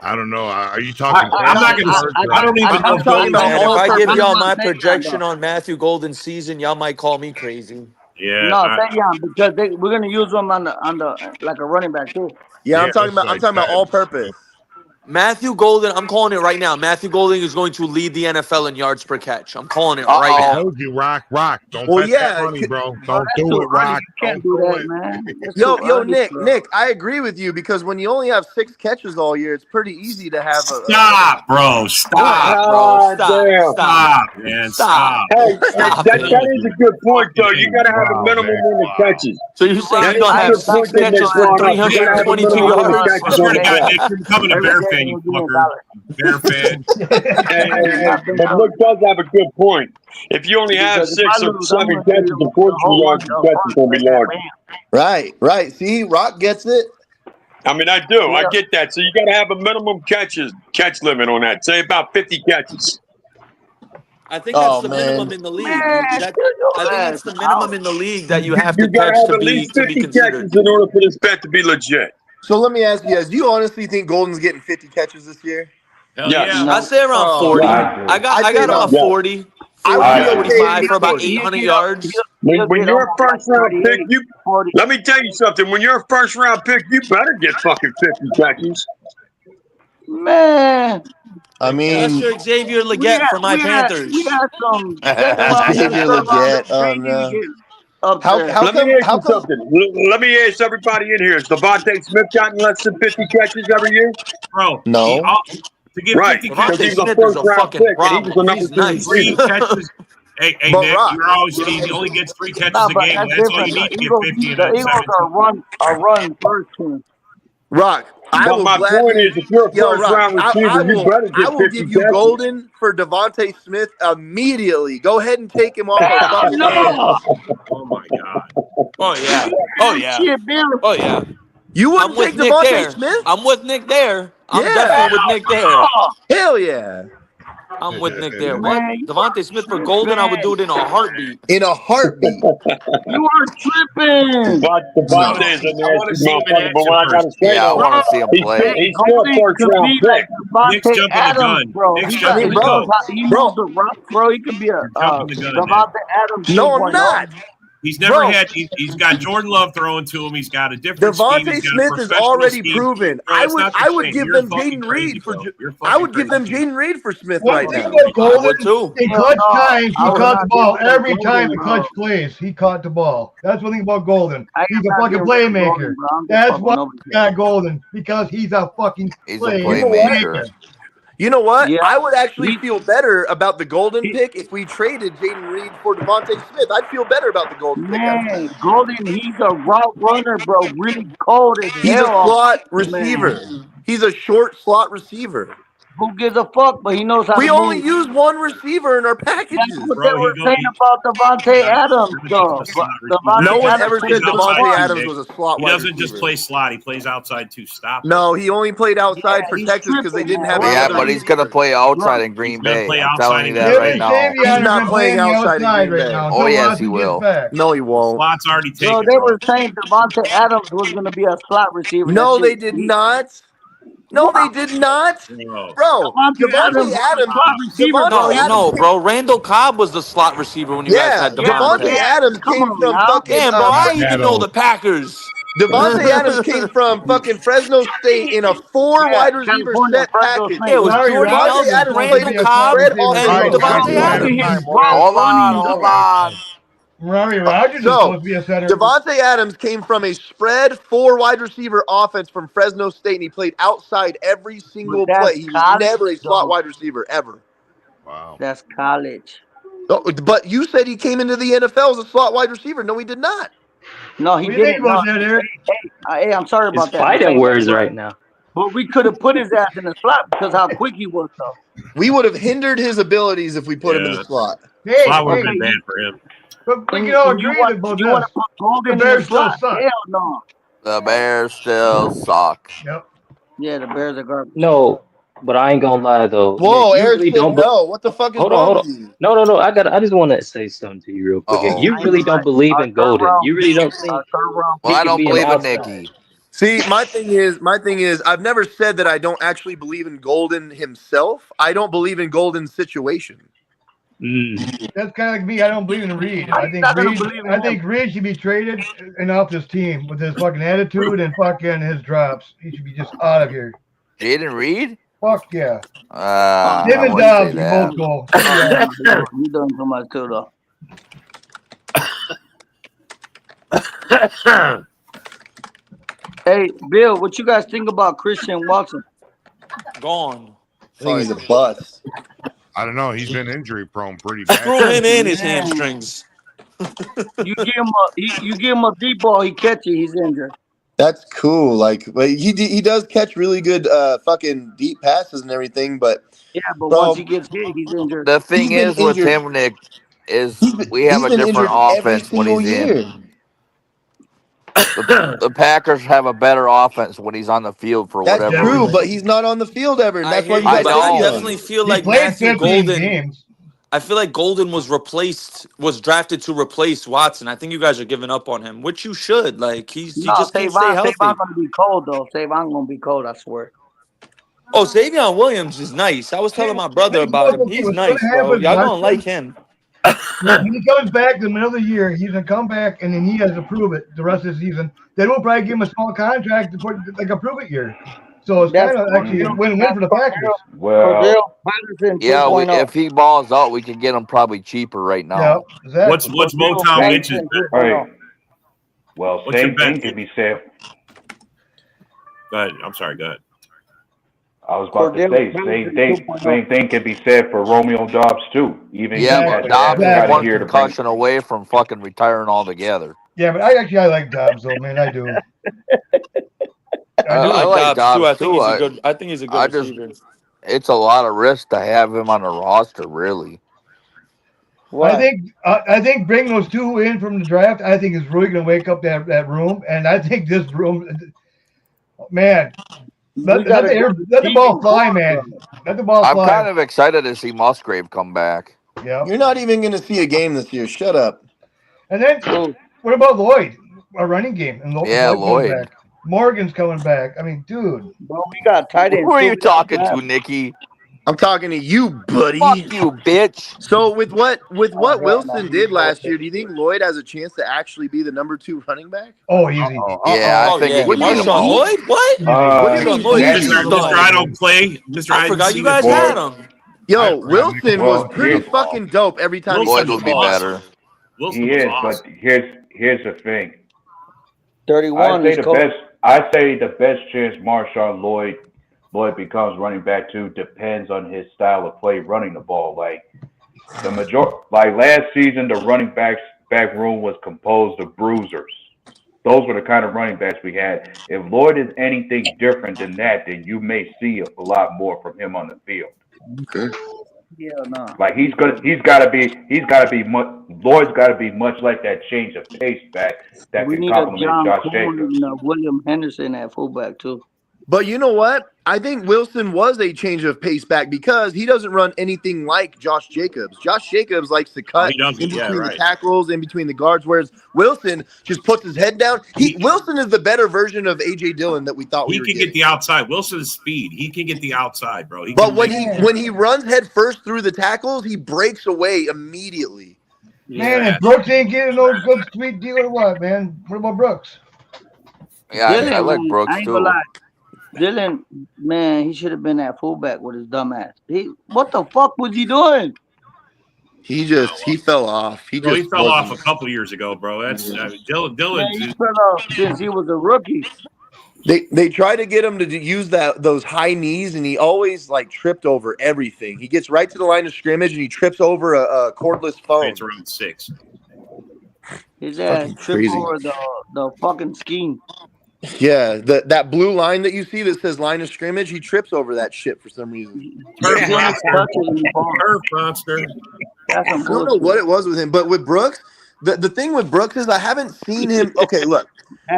I don't know. Are you talking? I'm not gonna. I don't even know. I'm talking about Man, if all I give purpose. y'all my projection on Matthew Golden's season, y'all might call me crazy. Yeah. No, Savion, because we're gonna use them on the like a running back too. Yeah, I'm Yeah, talking that's about right. all purpose. Matthew Golden, I'm calling it right now. Matthew Golden is going to lead the NFL in yards per catch. I'm calling it right I now. told you, Rock. Don't Well, bet yeah, that money, bro. Bro, Don't that's do too it, Rock. early. You can't do that, man. That's Yo, too early, bro. Nick, I agree with you because when you only have 6 catches all year, it's pretty easy to have a. Stop, bro. Stop. Bro, stop, damn. stop. Stop, man. Stop. Hey, Stop that it. is a good point, though. You got to have a minimum in the catches. So you're saying That you're going to have is a good point 6 that catches they for brought up. You gotta have a 322 minimum in the yards? catches I swear on to the God, ground. Nick, you're becoming a Bear fan, you fucker. Bear fan. But Nick does have a good point. If you only have Because if 6 I or lose, I'm 7 gonna give catches, you the unfortunately, whole your bunch of catches is going to be large. Right. See, Rock gets it. I mean, I do. I Yeah. get that. So you got to have a minimum catch limit on that. Say about 50 catches. I think that's Oh, the man. minimum in the league. Man, I shut think your that's the ass minimum out. in the league that you have to You got to catch have to at be least 50 considered. catches in order for this bet to be legit. So let me ask you guys: do you honestly think Golden's getting 50 catches this year? Hell Yes. yeah. No. I'd say around Oh, 40. yeah. I got I'd say about yeah. 40, I 40, would be okay 45 with for about 40. 800 yards. When you're a first round pick, 40. let me tell you something. When you're a first round pick, you better get fucking 50 catches. Man, I mean, That's your Xavier we Leggett had for my Panthers. some second round Xavier and third round Leggett. that Oh didn't even no. get up How there. Let me come? ask How you come? something. Let me ask everybody in here. Has Devontae Smith gotten less than 50 catches every year? Bro. No. To get Right. 50 Because Devontae he catches, was a Smith is first a round fucking pick, and he was the problem. number He's 2 nice. receiver. 3 catches. Hey, But Nick, Rock. you're always he only gets 3 catches No, a but game. that's That's all you different. need to The get 50 in a Eagles 17. are a run first team. Rock, I But will my gladly. point is, if you're a Yo, first Rock, round receiver, you better I get will 50 give you catches. Golden for Devontae Smith immediately. Go ahead and take him off of Hell fucking. no! Oh my God. Oh, yeah. Oh, yeah. Shit, Bill. Oh, yeah. You I'm wouldn't with take Nick Devontae there. Smith? I'm with Nick there. I'm Yeah. definitely with Nick there. Oh, Hell yeah. I'm with Nick there. What? man, you Devontae Smith for Golden, I would do it in a heartbeat. In a heartbeat. you are tripping. Devontae is a nasty motherfucker, but what I got to say, Yeah, I though, want to see him he's play. still a first could round be like pick. Nick's Devontae jumping the Adams, gun. bro. Nick's He jumping the knows gun. how, he knows the rock, bro. He could be a You're jumping the gun, Nick. Devontae Adams. No, I'm 2.0. not. He's never had. He's got Jordan Love throwing to him. He's got a different scheme. Devontae He's got a Smith is professional already scheme. proven. Bro, it's not the I would same. give You're them fucking Jaden crazy, Reed for. bro. You're I fucking would give them crazy. Jaden Reed for Smith One right thing now. about I would Golden, too. in Hell clutch no. times, he I would caught not the ball give them every time in Golden, clutch bro. plays. He caught the ball. That's one thing about Golden. I He's am a not fucking giving them playmaker. Golden, bro. I'm just That's fucking why nobody. he got Golden, because he's a fucking He's a playmaker. playmaker. You know what? Yeah. I would actually He- feel better about the Golden he- pick if we traded Jaden Reed for Devontae Smith. I'd feel better about the Golden pick after Man, that. Golden, he's a route runner, bro. Really cold as He's a hell. slot Man, receiver. He's a short slot receiver. who gives a fuck? But he knows how We to only move. use one receiver in our That's packages. what Bro, they were saying about Devontae Adams, though. But No Devontae one Adams ever plays said out Devontae wide. Adams was a slot He wide doesn't receiver. just play slot. He plays outside too. Stop. No, he only played outside for he's Texas because they tripping, didn't man. have Well, any Yeah, other but he's gonna receivers. play outside in He's Green gonna Bay. play I'm outside telling you in that Him right and now. He's Savion not are playing playing outside in Green right Bay. now. Oh, Until yes, he Watson gets will. back. No, he won't. Slot's already Bro, taken, they bro. were saying Devontae Adams was going to be a slot receiver. No, they did not. No, they did not. Bro. Bro, Devontae Adams was a slot receiver, bro. Devontae Adams, Bro. Randall Cobb was the slot receiver when you guys yeah, had Devontae Devontae. Adams Come came on from now. fucking. Damn, bro, I even know the Packers. Devontae Adams came from fucking Fresno State in a four wide receiver California, set Fresno package. State. It was Larry Jordy Rodgers Devontae is Nelson, Adams supposed played to Randall in be a a slot Cobb, spread receiver and as offense. well. Devontae Look at Adams. his route Hold on, running, hold bro. on. Larry Rodgers is So, supposed to be a center. Devontae Adams came from a spread four wide receiver offense from Fresno State, and he played outside every single But that's play. He was college, never a slot though. wide receiver, ever. Wow. That's college. Oh, but you said he came into the NFL as a slot wide receiver. No, he did not. No, he What do you think didn't. No. about that, Eric? Hey, I'm sorry It's about that. fighting words right now. But we could have put his ass in the slot because how quick he was, though. We would have hindered his abilities if we put him in the slot. Hey, Slot would have hey, been bad for him. but we And can all you agree want about to this. put Golden in The the Bears still slot? suck. Hell no. The Bears still suck. Yep. Yeah, the Bears are garbage. No, but I ain't gonna lie though. Whoa, Nick, you Eric really said don't. no. What the fuck is Hold wrong on. with you? No. I just want to say something to you real quick. Uh-oh. You really don't believe in Golden. You really don't think Well, he I could don't be an believe in outside. Nicky. See, my thing is, I've never said that I don't actually believe in Golden himself. I don't believe in Golden's situation. That's kind of like me. I don't believe in Reed. I think Reed should be traded and off this team with his fucking attitude and fucking his drops. He should be just out of here. Jaden Reed? Fuck yeah. Uh, Him I and wouldn't Dobbs, say you that. both go. He's doing too much too, though. Hey, Bill, what you guys think about Christian Watson? Gone. I think he's a bust. I don't know. He's been injury prone pretty bad. Screw him and his hamstrings. You give him a deep ball, he catch it, he's injured. That's cool. Like, but he does catch really good fucking deep passes and everything. But yeah, but once he gets hit, he's injured. The thing He's been is with injured. him, Nick, is we have a been different injured every offense when single he's year. in. The Packers have a better offense when he's on the field for That's whatever true, reason. but he's not on the field ever. And that's why you I guys know. hate I him. definitely feel He like played Matthew 15 Golden. games. I feel like Golden was drafted to replace Watson. I think you guys are giving up on him, which you should. Like he just can't stay healthy. Savon's gonna be cold though. Savon's gonna be cold, I swear. Oh, Savion Williams is nice. I was telling my brother about him. He's nice, bro. Y'all gonna like him. When he comes back in the middle of the year, he's gonna come back and then he has to prove it the rest of the season. Then we'll probably give him a small contract to put like a prove it year. So it's kind of actually a win-win for the Packers. Well, Yeah, if he balls out, we can get him probably cheaper right now. Yeah, exactly. What's Motown Mitch's all right. Well, What's your same thing bet? could be said. Go ahead. I'm sorry. Go ahead. I was about to say same thing could be said for Romeo Dobbs too. Even Yeah, he but had Dobbs got is one here to bring. concussion away from fucking retiring altogether. Yeah, but I like Dobbs though, man. I do. I like Dobbs too. I think he's a good receiver. It's a lot of risk to have him on the roster, really. I think bringing those two in from the draft, I think is really going to wake up that room. And I think this room, man, let the ball fly, man. Let the ball fly. I'm kind of excited to see Musgrave come back. Yeah. You're not even going to see a game this year. Shut up. And then what about Lloyd? Our running game. And Lloyd. Back. Morgan's coming back. I mean, dude. Bro, we got tight ends. Who are you talking to, Nikki? I'm talking to you, buddy. Fuck you, bitch. So with what Wilson did last year, do you think Lloyd has a chance to actually be the number 2 running back? Oh, easy. Yeah, I think he What can do you be mean? the Marshawn Lloyd? What? Easy. Marshawn Lloyd is Mr. done. I don't play. Mr. I forgot you guys Boy. had him. Yo, Wilson was Well, pretty here's- fucking dope every time he Wilson Lloyd touched will the be ball. better. Wilson He was is, awesome. but here's the thing. 31 I is cold. say the best chance Marshawn Lloyd becomes running back 2 depends on his style of play running the ball. Like last season, the running back room was composed of bruisers. Those were the kind of running backs we had. If Lloyd is anything different than that, then you may see a lot more from him on the field. Okay. Yeah, no. Like Lloyd's got to be much like that change of pace back that We can need a complement John Josh Coon Jacobs. and William Henderson at fullback too. But you know what? I think Wilson was a change of pace back because he doesn't run anything like Josh Jacobs. Josh Jacobs likes to cut He doesn't, in between yeah, the right. tackles, in between the guards, whereas Wilson just puts his head down. Wilson is the better version of A.J. Dillon that we thought we He were can getting. get the outside. Wilson's speed. He can get the outside, bro. But when he runs head first through the tackles, he breaks away immediately. Man, if Brooks ain't getting no good sweet deal or what, man? What about Brooks? Yeah, Dylan, I like man, Brooks I ain't gonna too. lie. Dylan, man, he should have been at fullback with his dumb ass. What the fuck was he doing? He fell off. He fell off a couple years ago, bro. That's Dylan. Man, he fell off since he was a rookie. They try to get him to use those high knees, and he always tripped over everything. He gets right to the line of scrimmage, and he trips over a cordless phone. It's around 6. His ass tripped crazy. over the fucking scheme. Yeah, that blue line that you see that says line of scrimmage, he trips over that shit for some reason. Turf monster. I don't know what it was with him, but with Brooks, the thing with Brooks is I haven't seen him. Okay, look,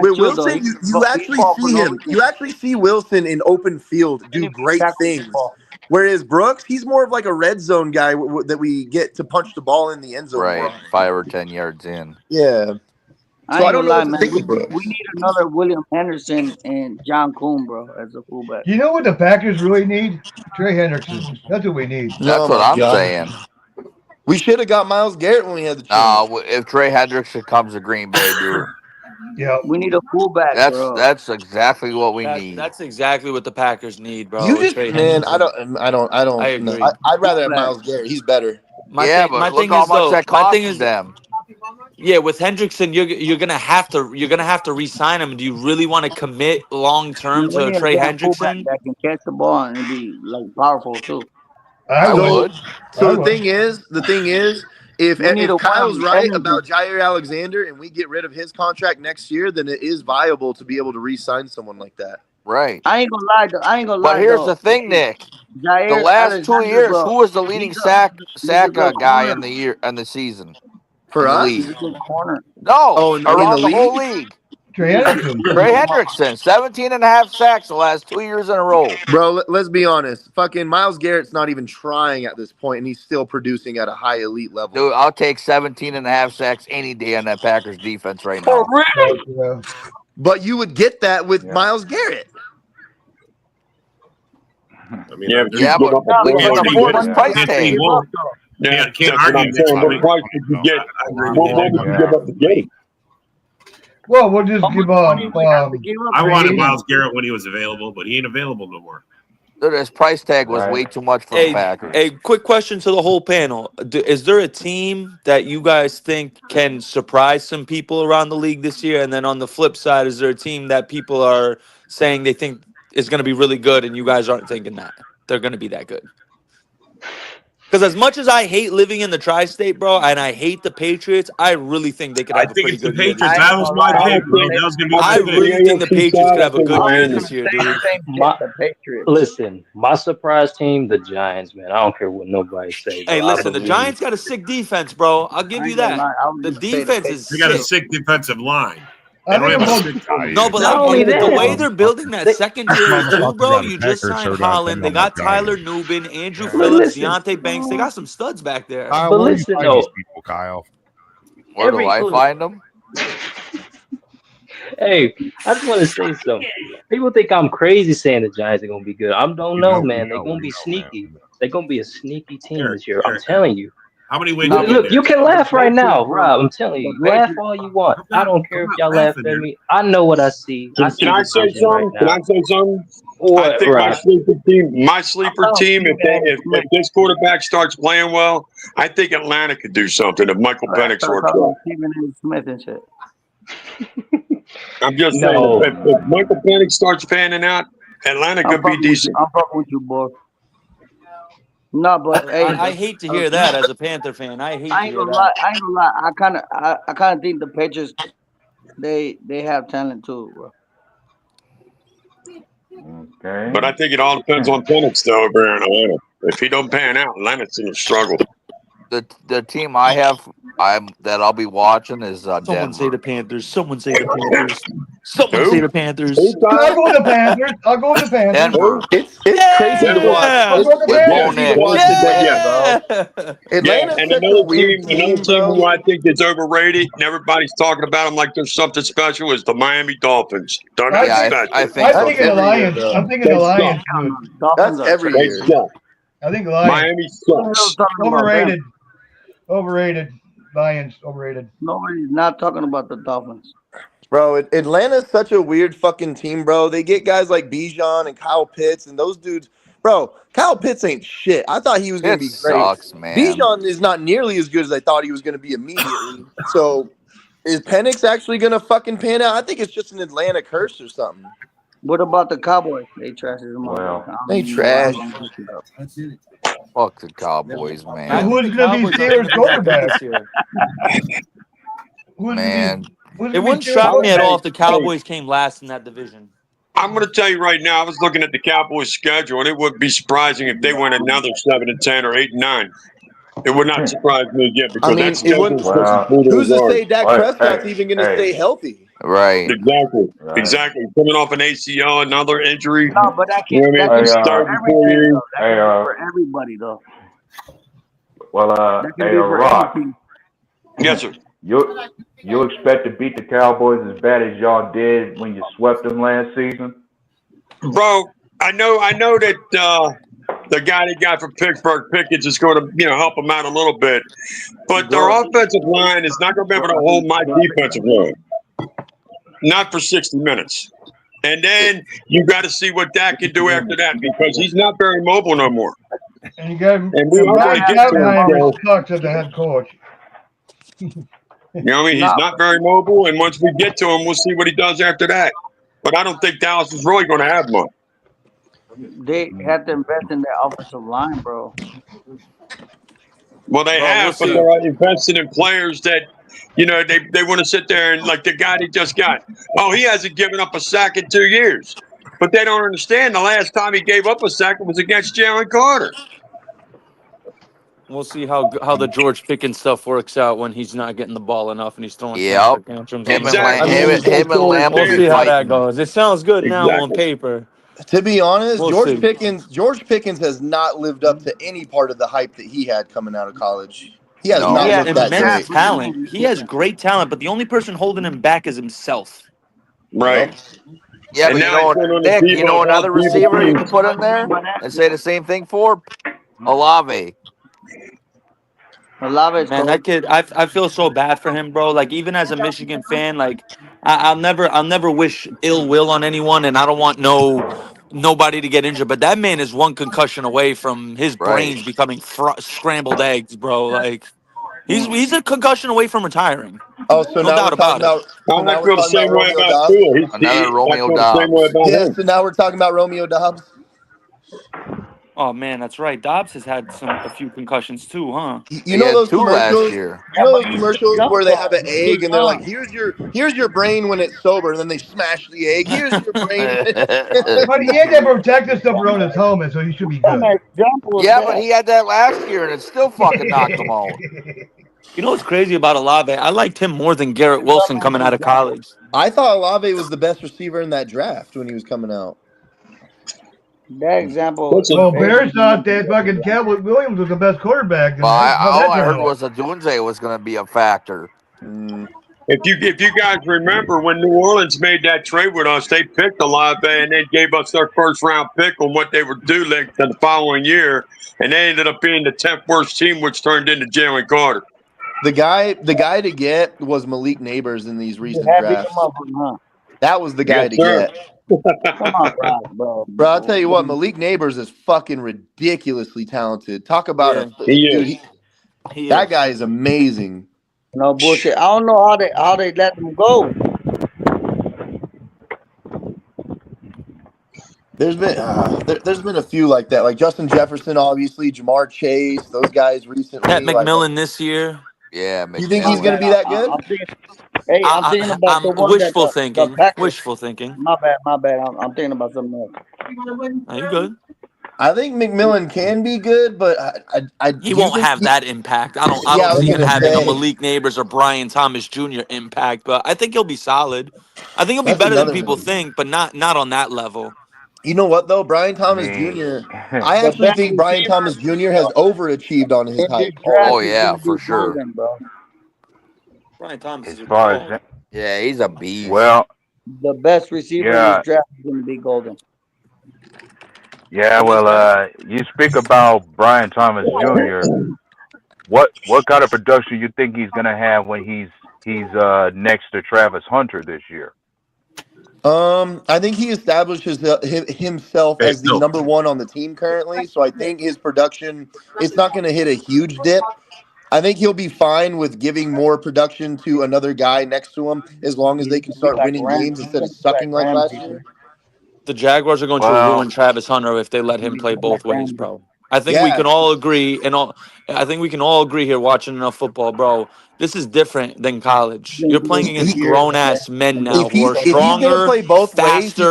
with Wilson, you actually see him. You actually see Wilson in open field do great things. Whereas Brooks, he's more of like a red zone guy that we get to punch the ball in the end zone. Right, More. 5 or 10 yards in. Yeah. I So I ain't don't gonna know lie, what to think man. of Brooks. We need another William Henderson and John Coon, bro, as a fullback. You know what the Packers really need? Trey Hendrickson. That's what we need. That's what I'm saying. We should have got Myles Garrett when we had the chance. No, if Trey Hendrickson comes to Green Bay, dude. Yeah, we need a fullback. That's exactly what we need. That's exactly what the Packers need, bro. You just Trey man, Hendrickson. I don't. I know. agree. I'd rather have Myles Garrett. He's better. My But thing look how is, much though, that my costs thing is them. Yeah, with Hendrickson, you're gonna have to re-sign him. Do you really want to commit long term to Trey Hendrickson? That can catch the ball and be powerful too. I would. So the thing is, if need a Kyle's wild right energy. about Jair Alexander and we get rid of his contract next year, then it is viable to be able to re-sign someone like that. Right. I ain't gonna lie. But here's the thing, Nick. Jair The last 2 Alexander, years, bro, who was the leading he's sack a guy corner. in the season? For in the us? league? He's a good corner. No, in around the the whole league? league. Trey Hendrickson. Trey Hendrickson, 17.5 sacks the last 2 years in a row. Bro, let's be honest. Fucking Myles Garrett's not even trying at this point, and he's still producing at a high elite level. Dude, I'll take 17.5 sacks any day on that Packers defense right now. For real? Yeah. But you would get that with Myles Garrett. But we can afford his price tag. Yeah, can't that's what argue I'm this. saying. What price did you get? What would you give up to get him? Well, we'll just give up. I wanted Myles Garrett when he was available, but he ain't available no more. Dude, his price tag was way too much for the Packers. A quick question to the whole panel: is there a team that you guys think can surprise some people around the league this year? And then on the flip side, is there a team that people are saying they think is going to be really good, and you guys aren't thinking that they're going to be that good? Because as much as I hate living in the tri-state, bro, and I hate the Patriots, I really think they could have a pretty good year. That was my pick, bro. That was gonna be I really think the Patriots could have a good year this year, dude. Listen, my surprise team, the Giants, man. I don't care what nobody says. Hey, bro. I listen, the believe- Giants got a sick defense, bro. I'll give you that. The defense is They got a sick. sick defensive line. I think No, but Not only like, the that, way they're building that secondary too, bro. You just Packers signed showed out Holland. They on got the Tyler Giants. Nubin, Andrew But Phillips, listen. Deontay Banks. They got some studs back there. Kyle, But where do you listen, find though. these people, Kyle? Where do I find them? Hey, I just want to say something. People think I'm crazy saying the Giants are gonna be good. I don't know, man. They're gonna be sneaky. They're gonna be a sneaky team Eric, this year. I'm Eric, telling you. how many wins No, you get Look, there? you can laugh right now, Rob. I'm telling the you. Laugh Patriots, all you want. I'm I not, don't I'm care if not y'all laugh laughing, at Eric. me. I know what I see. I see Can I the say vision right something? Can now. I say something? I What, think my Rob? sleeper team, if this quarterback starts playing well, I think Atlanta could do something if Michael I Penix start works talking out. about Stephen A. Smith and shit. I'm just saying, No. if Michael Penix starts panning out, Atlanta I'm could be fucking with you. decent. I'm fucking with you, boy. No, but hey, I hate to hear that as a Panther fan. I hate I to ain't hear gonna lie. that. I ain't gonna lie. I kind of think the Patriots they have talent too, bro. Okay. But I think it all depends on Penix though over there in Atlanta. If he don't pan out, Atlanta's gonna struggle. The team I have that I'll be watching is Someone say Denver. the Panthers. Someone say the Panthers. Someone Who? say the Who, Panthers. I'll Tyler? go with the Panthers. I'll go with the Panthers. Denver. It's crazy to Denver? watch. I'll Yeah. go with the It's With Bo Panthers. crazy to Nix. watch this Yeah. division, bro. Yeah. Yeah, Atlanta's and such a weird another team, team bro. who I think is overrated, and everybody's talking about them like there's something special, is the Miami Dolphins. They're not I Yeah, think I special. think I'm so That's thinking the too. every year, Lions. bro. I'm thinking They the Lions. suck. Good. That's Dolphins are every trash. They year. suck. I think the Lions. Miami Nobody's sucks. talking about them. Overrated. Overrated. Lions. Overrated. Nobody's not talking about the Dolphins. Bro, Atlanta's such a weird fucking team, bro. They get guys like Bijan and Kyle Pitts and those dudes. Bro, Kyle Pitts ain't shit. I thought he was going to It be great. sucks, man. Bijan is not nearly as good as I thought he was going to be immediately. So is Penix actually going to fucking pan out? I think it's just an Atlanta curse or something. What about the Cowboys? They trash as a motherfucker. Well, They trash. Fuck the Cowboys, I man. Who's think the going to be Cowboys aren't going Steelers to be that good quarterback? this year. Who's going to be? Man, Who's It going to wouldn't be Steelers shock me at all if quarterback? the Cowboys came last in that division. I'm going to tell you right now. I was looking at the Cowboys' schedule, and it wouldn't be surprising if they went another 7-10 or 8-9. It would not surprise me again I because mean, that it schedule wouldn't. is pushing well, through Who's those to yards. say Dak Prescott's even going to stay healthy? right. Exactly. right. Exactly. Coming off an ACL, another injury. No, but that You know what I that mean? can Hey, be for Third and 4 every team years. though. That hey, can be for everybody though. That can hey, be for Rock. any team. Yes, sir. You expect to beat the Cowboys as bad as y'all did when you swept them last season? Bro, I know that the guy they got from Pittsburgh, Pickens, is going to help them out a little bit, but their Go. offensive line is not going to be able to hold my defensive line, not for 60 minutes. And then you got to see what Dak can do after that because he's not very mobile no more. And you got And we are going Brian to get to him. Schottenheimer So, sucks as the head coach. you know what I mean? He's No, not very mobile, and once we get to him, we'll see what he does after that. But I don't think Dallas is really going to have much. they had to invest in their offensive line, bro. Well, they Well, we'll have, but see. they're invested in players that, they want to sit there and like the guy they just got. Oh, he hasn't given up a sack in 2 years. But they don't understand the last time he gave up a sack was against Jalen Carter. We'll see how the George Pickens stuff works out when he's not getting the ball enough and he's throwing Yep. temper tantrums on Him the and Exactly. sideline. Him and Lamb will We'll be see how that fighting. goes. It sounds good now on Exactly. paper. To be honest, We'll George see. Pickens has not lived up to any part of the hype that he had coming out of college. He has He not No. has looked that immense great. talent. He has great talent, but the only person holding him back is himself. Right. Yep. Yeah, And but now he's going on the Nick, you know Debo another receiver you can put in there and say the same thing for? Olave. Olave's Man, that kid, I feel so bad for him, bro. Like even as a Michigan fan, like I'll never wish ill will on anyone, and I don't want nobody to get injured. But that man is one concussion away from his Right. brains becoming scrambled eggs, bro. Like he's a concussion away from retiring. Oh, so No now we're doubt talking about it. about so I now we're feel the talking about same way Romeo about Dobbs. Tua. Another I Romeo feel the same way Dobbs. about Yeah, him. so now we're talking about Romeo Dobbs. Oh man, that's right. Dobbs has had a few concussions too, huh? You He know had those 2 last commercials? year. You know those commercials where they have an egg and they're like, young. "Here's your brain when it's sober," and then they smash the egg. Here's your brain. But he had that protective stuff around his helmet, so he should be What good. kind of example is Yeah, but that? he had that last year and it still fucking knocked him out. You know what's crazy about Olave? I liked him more than Garrett Wilson coming out of college. I thought Olave was the best receiver in that draft when he was coming out. That example. Listen, Well, Bears thought that fucking Calvin Williams was the best quarterback, and Well, that's how all that I turned heard out. was that Dunze was going to be a factor. Mm. If you guys remember when New Orleans made that trade with us, they picked a lot and they gave us their first round pick on what they would do like the following year, and they ended up being the 10th worst team, which turned into Jalen Carter. The guy to get was Malik Neighbors in these You recent happy the drafts. motherfucker, huh? That was the guy Yes, to sir. get. Come on, bro. Bro, I'll tell you what, Malik Neighbors is fucking ridiculously talented. Talk about Yeah, He dude. is. That guy is amazing. No bullshit. I don't know how they let them go. There's been a few like that, like Justin Jefferson, obviously, Jamar Chase, those guys Pat recently. Like, McMillan this year. Yeah, you think he's gonna McMillan. be that good? I'm thinking, hey, I'm thinking about I'm the one that wishful the thinking. Packers. Wishful thinking. My bad. I'm thinking about something else. Are you good? I think McMillan can be good, but He do you won't think have that impact. I yeah, don't I was see him gonna having a say Malik Neighbors or Brian Thomas Jr. impact, but I think he'll be solid. I think he'll be that's better than another people thing. think, but not on that level. You know what though, Brian I Thomas mean, Jr. I The actually best think Brian Thomas receiver Jr. has overachieved on his in this hype draft Oh already. is yeah, gonna for be sure. Golden, bro. Brian Thomas as is a far dog. as Yeah, he's a beast. well, The best receiver in this yeah, draft is gonna be Golden. yeah. Who is that? Well, you speak about Brian Thomas Jr. What kind of production you think he's gonna have when he's next to Travis Hunter this year? I think he establishes himself Hey, as the no. number one on the team currently. So I think his production, it's not going to hit a huge dip. I think he'll be fine with giving more production to another guy next to him as long as He's they can gonna be start like winning Ramsey. games He's instead gonna of be like sucking like last Ramsey. year. The Jaguars are going to Well, ruin Travis Hunter if they let He's him gonna play be like both ways, Ramsey. bro. I think we Yeah, can all agree, I think we can all agree here watching enough football, bro. This is different than He's college. gonna You're do playing it 2 against he years grown and then ass men and then now if who he's are start if he's gonna stronger, play both ways, faster.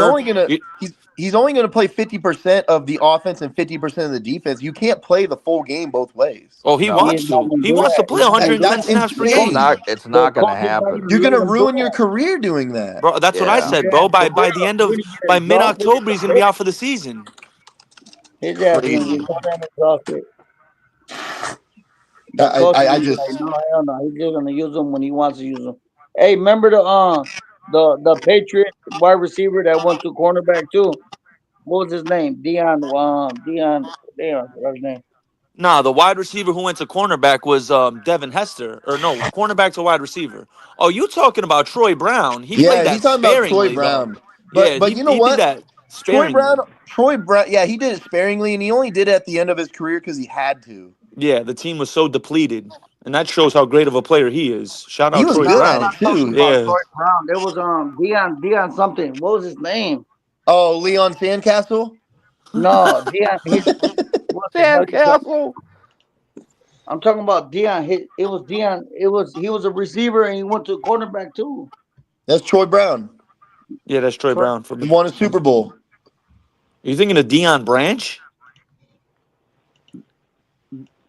he's only gonna play 50% of the offense and 50% of the defense. You can't play the full game both ways. Oh, he he no. wants is not to. gonna He do wants to that. play He's not gonna do 110 That's that. snaps per The coach, game, It's the not gonna coach is not happen. You're gonna gonna let him do ruin your that. career doing that. bro. That's what I Yeah. said, bro. Yeah, for By real. the end He's of gonna get by mid exhausted. October, he's gonna be out for the season. His ass is gonna Crazy. get goddamn exhausted. The I, coach is I, I gonna be just like, no, hell no. He's just gonna use them when he wants to use them. Hey, remember the Patriot wide receiver that went to cornerback too? What was his name? Dion, what's his name? Nah, the wide receiver who went to cornerback was Devin Hester, or no, cornerback to wide receiver. Oh, you talking about Troy Brown? He played yeah, he's that talking about Troy sparingly though. Brown. Yeah, But he you know he did what? that sparingly. Troy Brown, yeah, he did it sparingly, and he only did it at the end of his career because he had to. Yeah, the team was so depleted, and that shows how great of a player he is. Shout He out was Troy No, good I'm at Brown. not it talking too. about Yeah, Troy Brown. There was Dion something. What was his name? Oh, Leon Sandcastle. No, Dion. What's it? How you call? Sandcastle. I'm talking about Dion. It was Dion. He was a receiver and he went to cornerback too. That's Troy Brown. yeah, that's Troy Troy, Brown. He won a Super Bowl. Are you thinking of Deion Branch?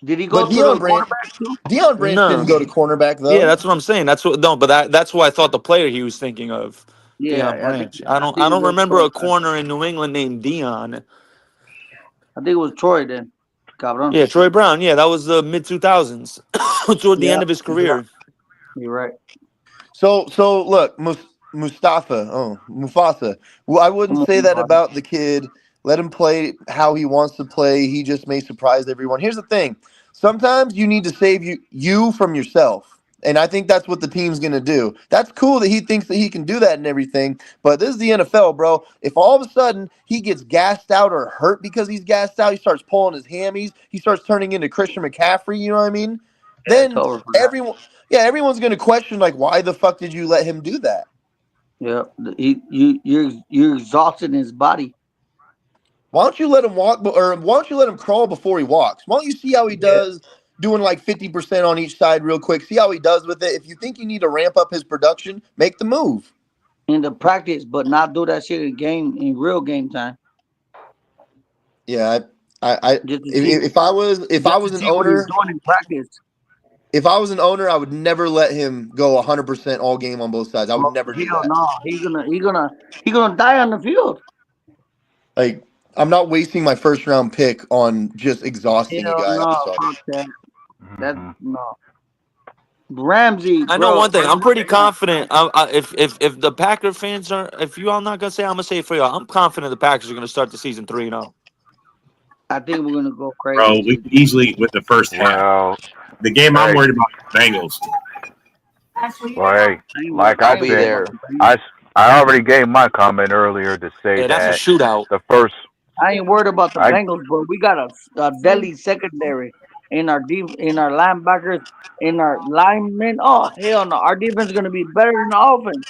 did he But go to the cornerback too? Deion Branch didn't No. go to cornerback Yeah, though. that's what I'm saying. That's what no, but that's who I thought the player he was thinking of, Deion Yeah, Branch. I think I it don't was remember Troy. a corner in New England named Deion. I think it was Troy then. Cabron. Yeah, Troy Brown. Yeah, that was the mid 2000s, toward the Yeah, end of his career. you're right. So look, Mufasa. Well, I wouldn't say that about the kid. Let him play how he wants to play. He just may surprise everyone. Here's the thing: sometimes you need to save you from yourself, and I think that's what the team's gonna do. That's cool that he thinks that he can do that and everything, but this is the NFL, bro. If all of a sudden he gets gassed out or hurt because he's gassed out, he starts pulling his hammies, he starts turning into Christian McCaffrey. You know what I mean? Yeah, it's Then over for that. everyone's gonna question like, why the fuck did you let him do that? Yeah, you're exhausting his body. Why don't you let him walk, or why don't you let him crawl before he walks? Why don't you see how he Yeah, does, doing like 50% on each side real quick? See how he does with it. If you think you need to ramp up his production, make the move. in the practice, but not do that shit in real game time. Yeah, I Just to see, if I was an what he's owner, doing in practice. if I was an owner, I would never let him go 100% all game on both sides. I would Oh, never do hell that. no, he gonna die on the field. Like, I'm not wasting my first round pick on just exhausting a Hell guy. I'm no, sorry. fuck that. That Mhm. no. Ramsey, I know bro. one thing. I'm pretty confident. If the Packer fans are, if you all not gonna say, I'm gonna say it for y'all. I'm confident the Packers are gonna start the season 3-0. I think we're gonna go Bro, crazy. we could easily with the first half. Well, The game I'm hey, worried about is the Bengals. well, hey, like I'll I be said, there. I already gave my comment earlier to say Hey, that's a that shootout. the first, I ain't worried about the I Bengals, bro. We got a deadly secondary in our deep, in our linebackers, in our linemen. Oh hell no, our defense is gonna be better than the offense.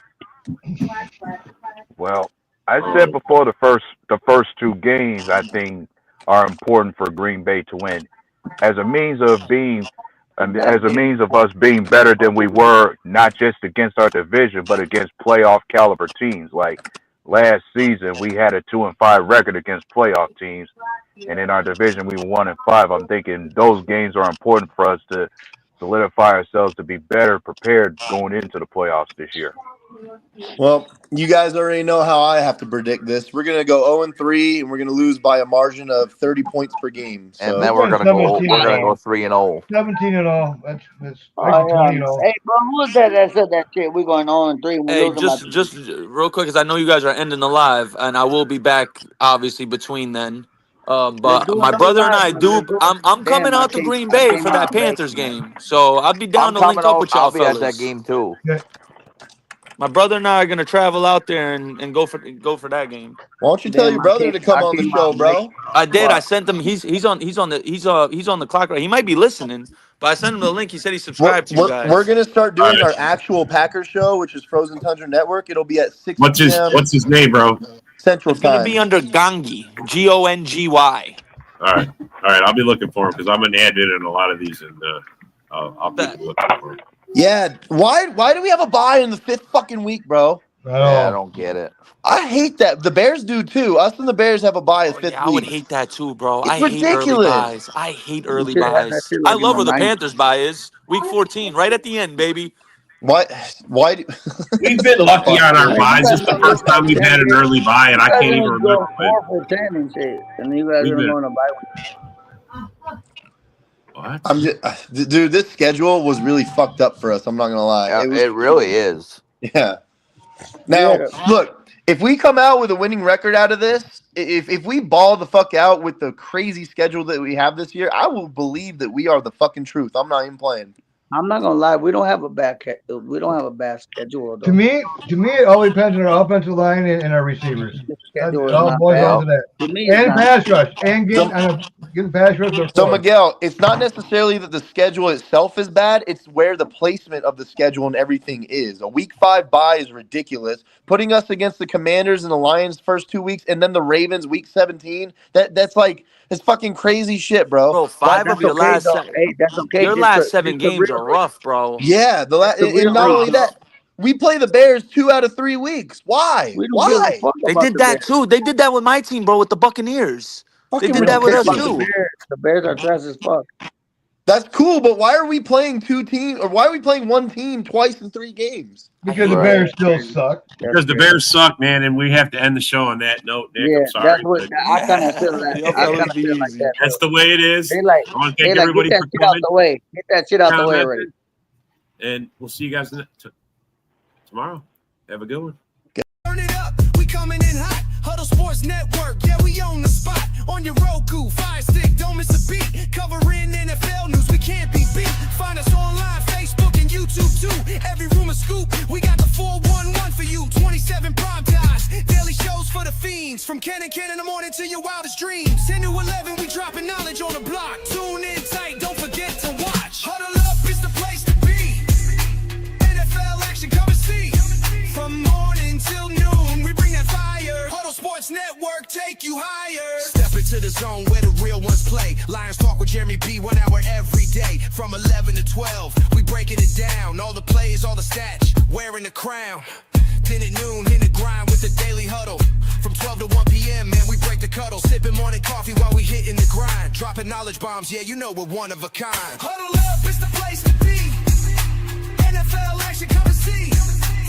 well, I said before the first two games I think are important for Green Bay to win as a means of being That's as a it. means of us being better than we were, not just against our division, but against playoff caliber teams. Like last season, we had a 2-5 record against playoff teams, and in our division, we were 1-5. I'm thinking those games are important for us to solidify ourselves to be better prepared going into the playoffs this year. Well, you guys already know how I have to predict this. We're gonna go 0-3, and we're gonna lose by a margin of 30 points per game. And So then We're going 17-0. 3-0. 17-0. That's Oh actually yeah. 20-0. Hey, bro, who was that said that shit? We going on 3. We Hey, losing by just real quick, because I know you guys are ending the live, and I will be back obviously between then. Let's But do my another brother and live, I man. do. Let's do it. I'm coming Damn, out to Green Bay I for came that out late. Panthers game, so I'd be down I'm to coming link up out. with I'll y'all be at that fellas. game too. Okay. My brother and I are gonna travel out there and go for that game. why don't you tell your Damn, brother to come I on the came out show, late. bro? I did. I Fuck. sent him. He's on the clock right. He might be listening, but I sent him the link. He said he We're, subscribed to you we're, we're guys. gonna start All doing right. our actual Packers show, which is Frozen Tundra Network. It'll be at 6 p.m. What's his name, bro? Central It's gonna be Time. under Gangi, Gongy. All right. All right. I'll be looking for him because I'm gonna add in a lot of these, and I'll be That looking for him. Yeah. Why do we have a bye in the 5th fucking week, bro? Yeah, I Oh, don't get it. I hate that. The Bears do too. Us and the Bears have a bye the 5th yeah, I would week. hate that too, bro. It's I hate early ridiculous. buys. I hate We early should have had that buys. shit I like in love the where the 90s. Panthers buy is week 14, right at the end, baby. Why? Why? Do, We've been lucky on our Man, you buys. guys It's the gonna go first time like we've 10 had an games. early buy, and You I guys can't even gonna remember go when. 4 for 10 and shit, and you guys We've gonna been go on a bye week. what? I'm just, dude. This schedule was really fucked up for us. I'm not gonna lie. Yeah, It was. it really is. Yeah. Now, Yeah, look, if we come out with a winning record out of this, if we ball the fuck out with the crazy schedule that we have this year, I will believe that we are the fucking truth. I'm not even playing. I'm not gonna lie. We don't have a bad schedule to though. me, it all depends on our offensive line and our receivers. The It schedule is all not boils bad. down Yep. to that. To me, it's And not. pass rush, and So, getting pass rush or so force. Miguel, it's not necessarily that the schedule itself is bad. It's where the placement of the schedule and everything is. A week 5 bye is ridiculous. Putting us against the Commanders and the Lions first 2 weeks, and then the Ravens week 17. That's fucking crazy shit, bro. Bro, Why? five of That's your okay last though. se- Hey, that's okay. your last seven Just to games are realize, rough, bro. Yeah, just to and not realize, only bro. that, we play the Bears 2 out of 3 weeks. Why? We don't give a Why? fuck They about did the that Bears. too. They did that with my team, bro, with the Buccaneers. They Fucking did We that don't with care us about the ridiculous. too. Bears. The Bears are trash as fuck. That's cool, but why are we playing 2 teams, or why are we playing one team twice in 3 games? I Because hate the Right. Bears still suck. Because the Bears suck, man, and we have to end the show on that note, Nick. Yeah, I'm that's sorry, what but I kind of feel. That Y'all I kind fellas of be feel like easy. that that's too. the way it is. They like, I want to they thank like, get everybody that for shit out coming, the way. Get that shit out the way commenting, already. and we'll see you guys tomorrow. Have a good one. Turn it up, we coming in hot. Huddle Sports Network, yeah, we own the spot. On your Roku, Fire Stick, don't miss a beat. Covering NFL news, we can't be beat. Find us online, Facebook and YouTube too. Every room a scoop, we got the 411 for you. 27 prime times, daily shows for the fiends. From Ken in the morning to your wildest dreams. 10 to 11, we dropping knowledge on the block. Tune in tight, don't forget to watch. Huddle up is the place to be. NFL action, come and see. From morning till noon, we bring that fire. Huddle Sports Network, take you higher. Step into the zone where the real ones play. Lions talk with Jeremy B, 1 hour every day. From 11 to 12, we breaking it down. All the plays, all the stats, wearing the crown. Then at noon, hit the grind with the daily huddle. From 12 to 1 p.m., man, we break the cuddle. Sipping morning coffee while we hitting the grind. Dropping knowledge bombs, yeah, you know we're one of a kind. Huddle up, it's the place to be. NFL action, come and see.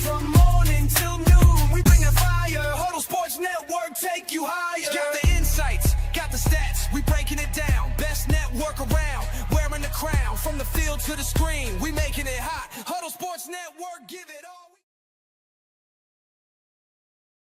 From morning till noon, we bring the fire. Huddle Sports Network, take you higher. Got the insights, got the stats, we breaking it down. Best network around, wearing the crown. From the steel to the screen. We making it hot. Huddle Sports Network, give it all.